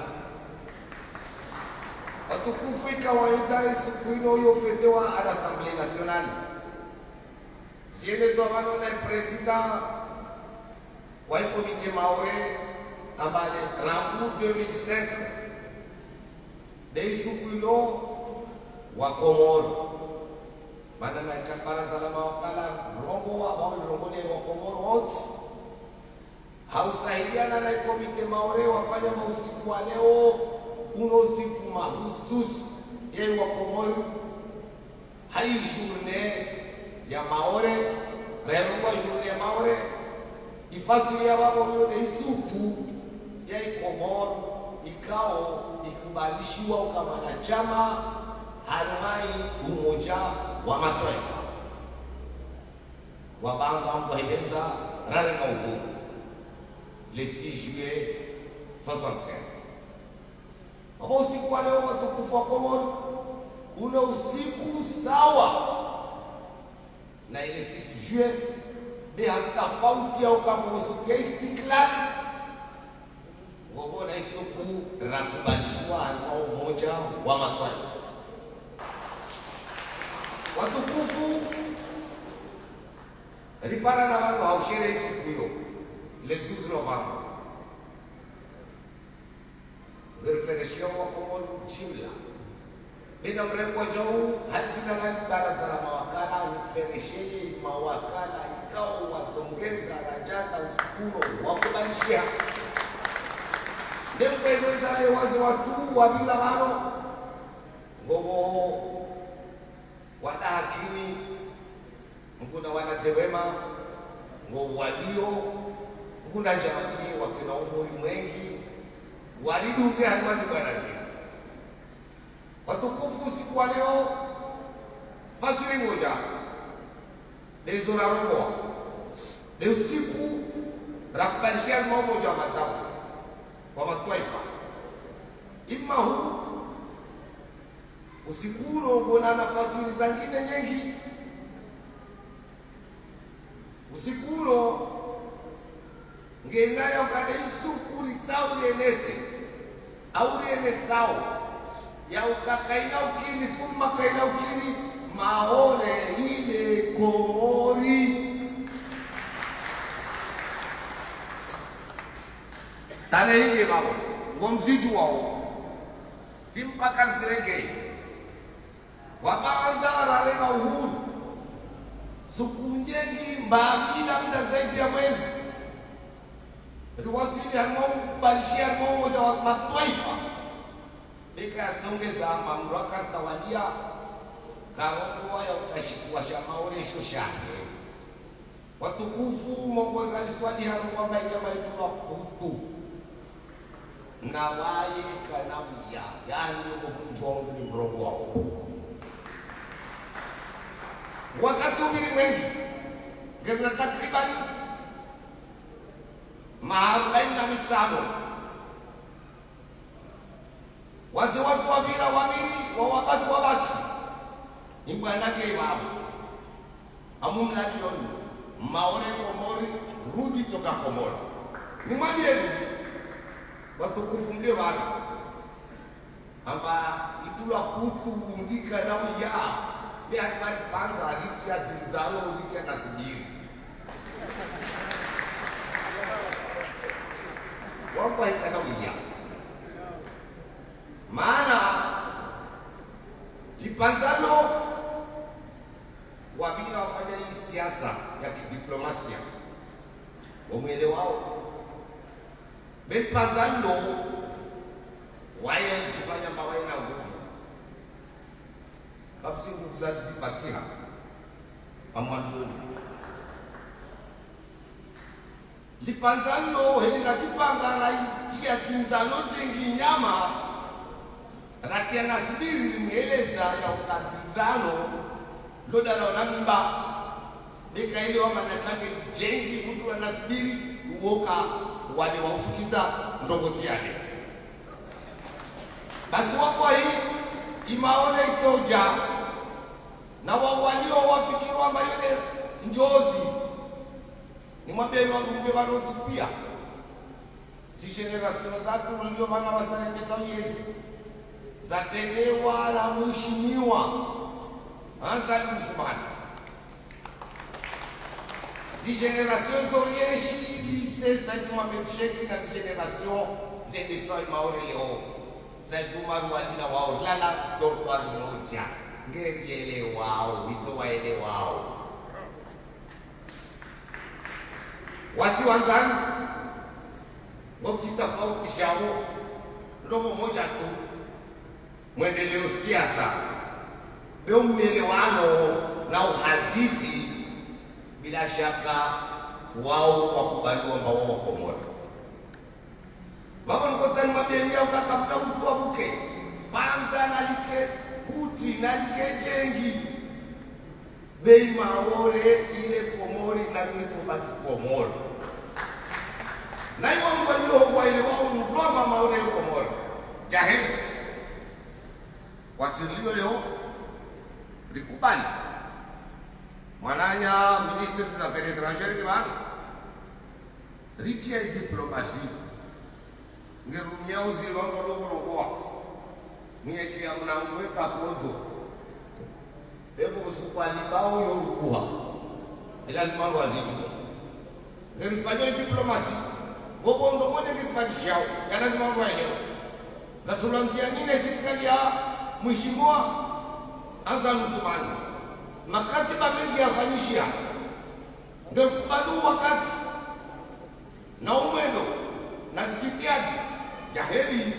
Speaker 12: watukufu kawaida siku ino yofetewa à l'Assemblée nationale. Zielezo wano na president wa comité maoré ambale Rambu 2005 dei sukuilo wa Komoro mana naika baraza la mawakala rongo ambao ni rongo wa Komoro wote hausaidiana na komite maore wafanya mausiku wa leo uno usiku mahususi yeye wa Komoro hai journée ya maore leo kwa journée ya maore ifasi ya babo yode isuku ya Komoro ikao ikubalishiwa kama na chama harumai umoja wa mataifa wabanga mbohebeza rareka uku le 6 juillet 75 ambao usiku wa leo watukufu wa Komoro una usiku sawa na ile 6 juillet bila tofauti au kama usiku ya Istiklal wabona isuku rakubalishiwa na umoja wa mataifa watukufu ripara na watu hausherehe siku hiyo le 12 Novembre referendum wa Komoro jumla bila mrengo juu hazina na baraza la mawakala referendum mawakala ikao watongeza rajata usukuno wakubalishia ndio wenzale watu wa bila wano ngobo wana hakimi mkuna wanatewema ngo walio mkuna jamii wakina umuri mwengi waliduke hatuwazi barazi watukufu siku wa leo fasiri moja lezo la rongoa leo siku rakubalishia mmoja wa matawa kwa mataifa ima huu usiku unaona nafasi zingine nyingi usiku uno ngenayo kade isuku litau yenese au yenesao ya ukakaina ukini fuma kaina ukini maore ile Komori tale hinge babo ngomziju wao simpaka zirenge wakaanza rega uhuru sukunjengi mbamila mda zaidi ya mwezi tuwasili balishia mmoja wa mataifa ikatongeza mamlaka tawalia karongo ya ukashikwa shamaonesho shahe watukufu mongoza liswali harungwa maijama yetu wa kutu na waye kanamia yani mkunjongo ni mrogo wao wakati ulimwengi gana takriban maarobaini na mitano watu wabila wawili wabaki ni bwanake wao amumla jioni maore Komori rudi toka Komoro ni mwambie watukufu ndio wale amba itula kutu undika na uya bila kwanza alitia zinzalo ulikia na sibiri wapo ikana uya maana lipanzano wabila wafanya hii siasa ya kidiplomasia umwele wao lipanzano waya kufanya mawai na nguvu basi nguvu za kifatiha amwaduni lipanzano heli na kipanga na itia zinzano jingi nyama ratia nasubiri limueleza ya ukazinzano loda na mimba nika ile wa manakane jengi mtu wa nasubiri uoka wale waufukiza ndongozi yake basi wapo hii imaone itoja na walio wafikirwa mayole njozi ni mwambie wangu wanoti pia si generation zatu ndio maana wasanendeza Yesu zatendewa na mheshimiwa Ansari Usmani si generation zorienshi c'est ça qui m'a mis chèque dans cette génération, c'est des soins maoréléo. C'est tout marouani na wao, lala, dortoir moja. Ngegele wao, iso waele wao. Wasi wanzani, ngokita fauti shao, lomo moja tu, mwendeleo siasa, leo mwelewano na uhadisi, bila shaka wao wakubaliwa ambao wako moja. Baba nikotani mabenya ukakapta utu wa buke, panza nalike kuti nalike jengi, bei maore ile komori na ngeko baki komori. Na iwa mbalio kwa ile wao mdroma maore komori. Jahil. Wasilio leo likubali. Mananya ministre des affaires étrangères ke bana. Ritia diplomatie. Ngerumia uzili wangu longolongoa. Miyeki ya unamweka kozo. Ebo kusupali bao yorukuha. Ilazima wazijua. Ngerifanya diplomasi. Gogo ndo mwenye kifanyishao. Ya lazima waelewe. Na tulangia nyine serikali ya mheshimiwa Azam Usmani. Makatiba mengi yafanyishia. Ngekubalu wakati na umwendo na zikitiaji jaheli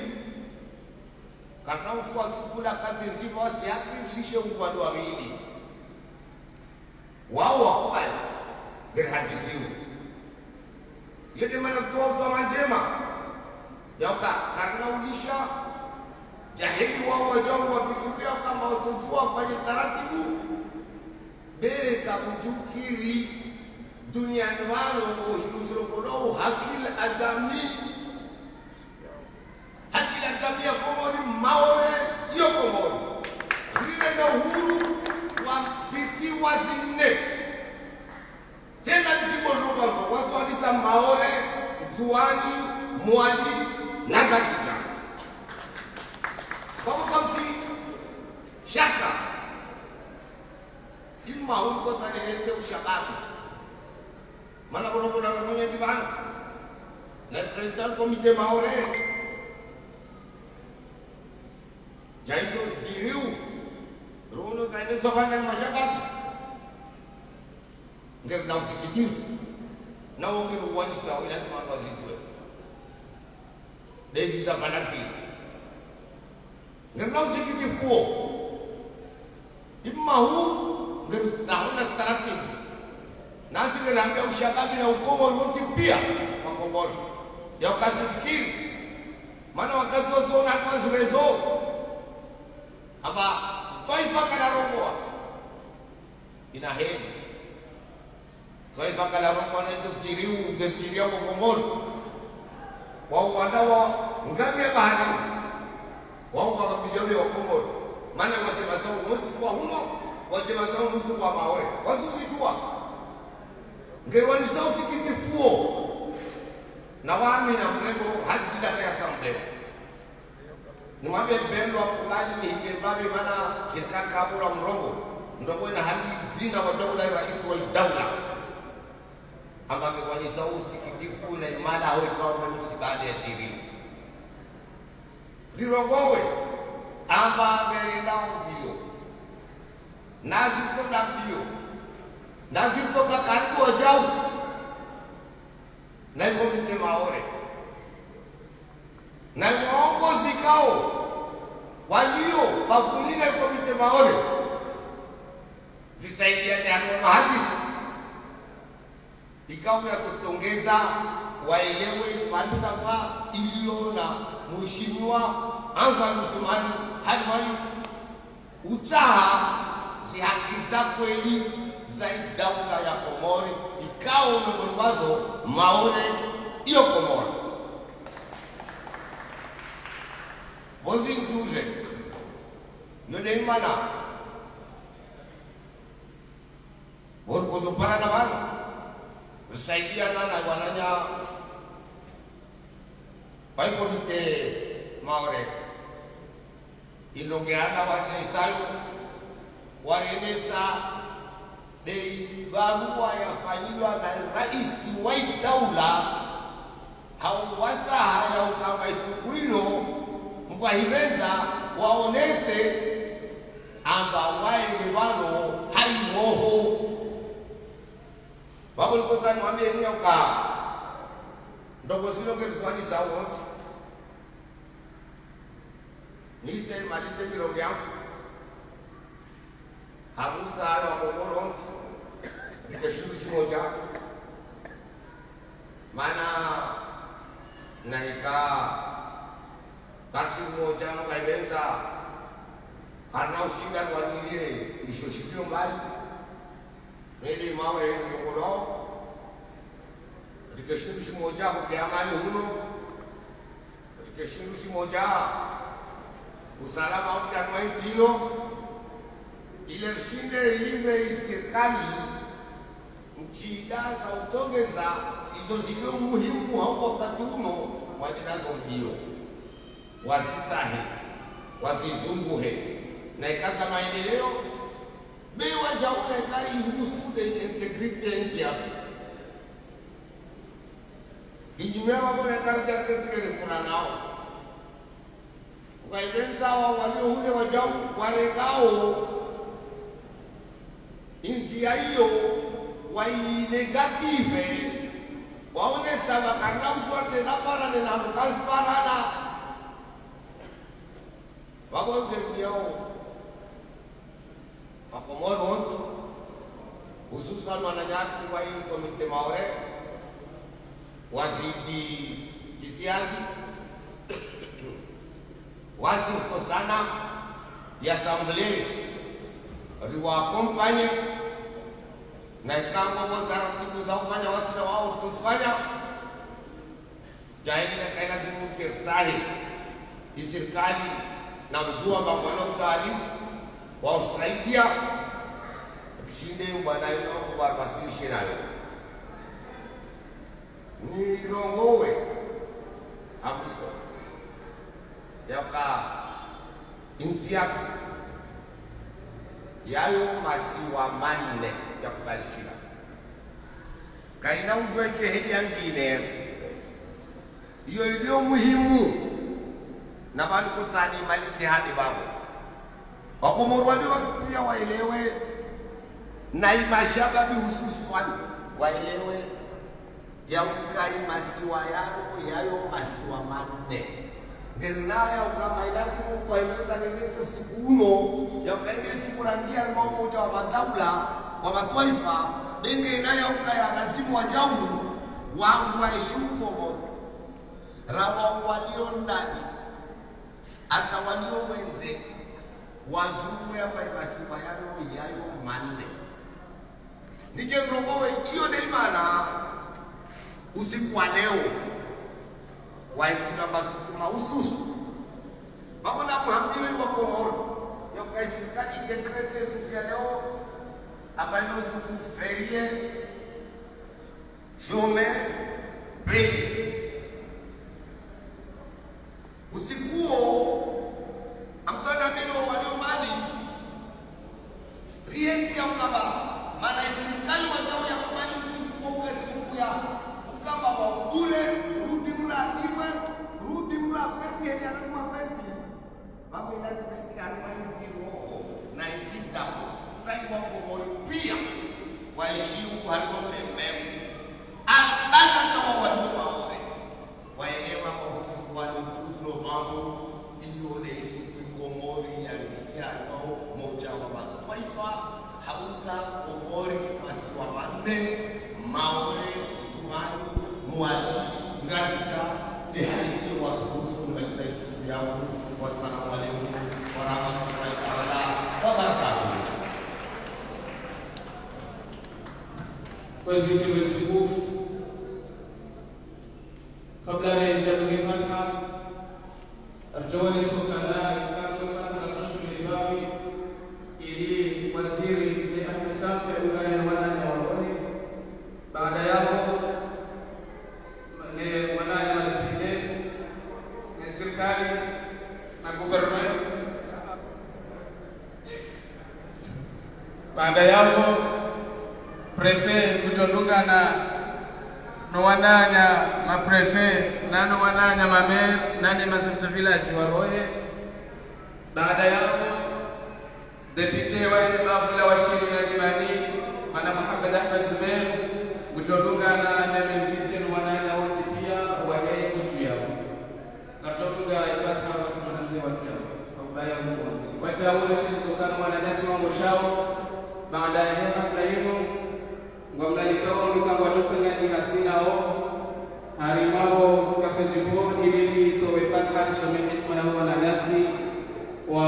Speaker 12: kana utu wakikula kazi nzima wasi yake lishe ungwando wawili wao wakubali gerhadisiu yede mana kuoza majema yauka karna ulisha jaheli wao wajao wafikiria kama watujua wafanye taratibu beka kujukiri duniani wano uhiruzirokono hakil adami ya komori maore iyo komori krile na uhuru wa sisi wazine tena nitiboruka kwa waswalisa maore zuani mwali na gazika kwa kamsi shaka ima unko tanelese ushababu mana kono mwenye dibana le president comité maore jaizo diriu rono kaine sokana mashakati ngem na usikitifu na ongeru wanisa wila kwa zitwe dezi za manaki ngem na usikitifu imma hu ngem tauna taratibu nasi ngelambia ushakabi na ukomo wote pia makomboni ya kazifikiri maana wakati wote na kwa zirezo aba taifa kana rogoa ina heri taifa kana rogoa na tiriu kwa komori wao wadawa ngamia bahari wao kwa kijamii wa komori maana wote mazao wote kwa humo wote mazao nusu kwa maore wasizijua ngerwani sauti kitifuo na wami na mrengo hadi ya sambe ni mabe bendo akubali ni hikembabe mana serikali kabura mrongo ndio na hali zina wa dawla rais wa dawla ambaye kwa sauti kitifuo na imala hao kwa msibali ya TV lirongowe amba gerenda ndio nazi kwa ndio nazi kutoka karibu wajau na hivyo mite maore na waongozi kao walio bafunile kwa mite maore lisaidia ni mahadisi ikawa ya kutongeza waelewe falsafa iliyo na mheshimiwa Azam Usmani hadi utaha zihaki za kweli za dawla ya Komori ikao miongoni mwazo maore iyo Komori bozi ntuze yone imana borko para na bana risaidia na wananya pai komite maore ilongeana wanisayo waeleza dei barua yafanywa na rais wa dawla hauwaza haya ukamba isukuino mwahivenza waonese amba waende wano haimoho wako nikosani mwambie ni uka ndogo zino keswani sawo ni sel malite kirogya hamuza wa kokoro ikeshushi moja mana naika kasi moja ngaibenza karena ushinda kwa nile ishoshikio mbali nili mawe ngolo ikeshushi moja kwa amani huno ikeshushi moja usalama wa maitilo ile shinde ile serikali nchida za utongeza hizo zilio muhimu hapo wakati huno wajinazo mbio wasitahe wasizunguhe na ikaza maendeleo bewa jauna ikaihusu the integrity ya ijimewa kwa karja ketikele kuna nao waidenza walio hule wajau waregao inzia hiyo wai negative waone sama karena ujuan na para na harus parada wako ndio pakomoro hususan wananyaki wa hii komite maore wazidi jitiaji wasi sana ya assemblee riwakompanye na ikango taratibu za kufanya wasi na wao kufanya jahili na kaina zimke sahi serikali na mjua bwana taarifu wa usaidia shinde bwana yao kwa basilishe nayo ni rongowe abuso yaka intia yayo masiwa manne ya kubalishira kaina ujue kehedi yangine iyo ilio muhimu na bali kutani malizi hadi babu wakomorwani wakupia waelewe na imashababi hususan waelewe ya ukai masiwa yano yayo masiwa manne ngenaya ukama ilazimu kwa imenza nilese sikuno ya ukaende siku rangia rima umoja wa madaula wa mataifa benge inaya ukaya lazimu wajawu wangu waishimu komo rawa walio ndani hata walio mwenze wajue ambaye masiwa yano yayo manne nije mrongowe iyo neimana usiku wa leo waitika basiku mahususu mabona muhambiwe wa Komoro ya kaisirikali dekrete siku ya leo ambayo siku ferie shome break usiku huo amtana meno walio mali rienzi ya ukaba maana serikali wajao ya kubali usiku huo kwa siku ya ukaba wa ule rudi mra feti hadi alikuwa feti mambo inazibaki almaizi roho na izida sai wa Komoro pia waheshimu halole mbemu abana kama watu waone waelewa kwa November ione siku Komori ya moja wa mataifa hauka Komori masiwa manne maore tumani mwali ngaja ni hali watukufu na taifa yangu. Wassalamu alaikum warahmatullahi taala wabarakatuh.
Speaker 1: Waziri mtukufu, kabla ya jambo fatha atawali sokana kama fatha na rasuli bawi ili waziri ya mtafe ugani na wana wa wale baada yao ni wana wa president na serikali na government baada yao prefet kutondoka na no wananya ma prefet na no wananya ma maire na ne mazifta village warohe baada yao deputy wale bafula washiri na limani ana Muhammad Ahmad Zubair kutoka na mvite no wananya wote pia wagaye mtu yao kutoka ifadha kwa tunamzee wa pia au baya Mungu wataona sisi kutokana na wanadasi wa mshao baada ya hafla hiyo ngomlalikao nikangwa tutsangani hasinao harimao kafejibo ili towe fatha someni mwana wana nasi wa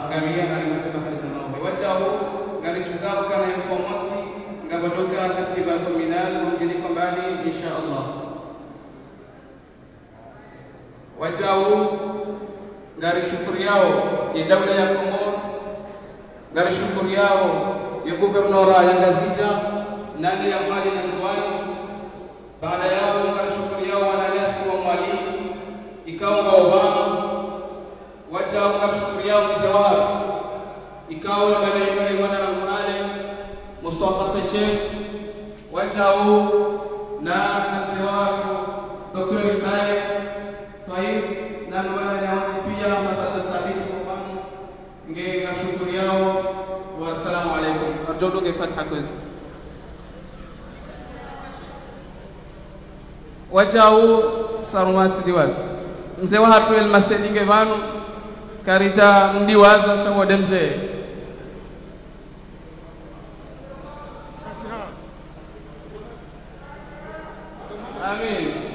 Speaker 1: ngamia na msema kanisa nao wachao ngani kizao kama informasi ngabotoka festival communal mjini Kombani insha Allah wachao ngari shukuri yao ya dawla ya Komoro ngari shukuri yao ya guvernora ya Ngazija nani ya mali na Nzwani baada yao ngari shukuri yao wananasi wa mwali ikawa Obama wachao ngari shukuri yao mzee watu ikawa bana yule mwana wa mwale Mustafa Seche wachao na mzee watu Dr. Ibaye Taib na mwana ya pia masada thabiti kwa nge shukuri yao wa assalamu alaykum arjudu ke fatha kwezi wachao sarumasi diwaz mzee wa hatu el maseninge vanu karita mdiwaza shawode mzee amin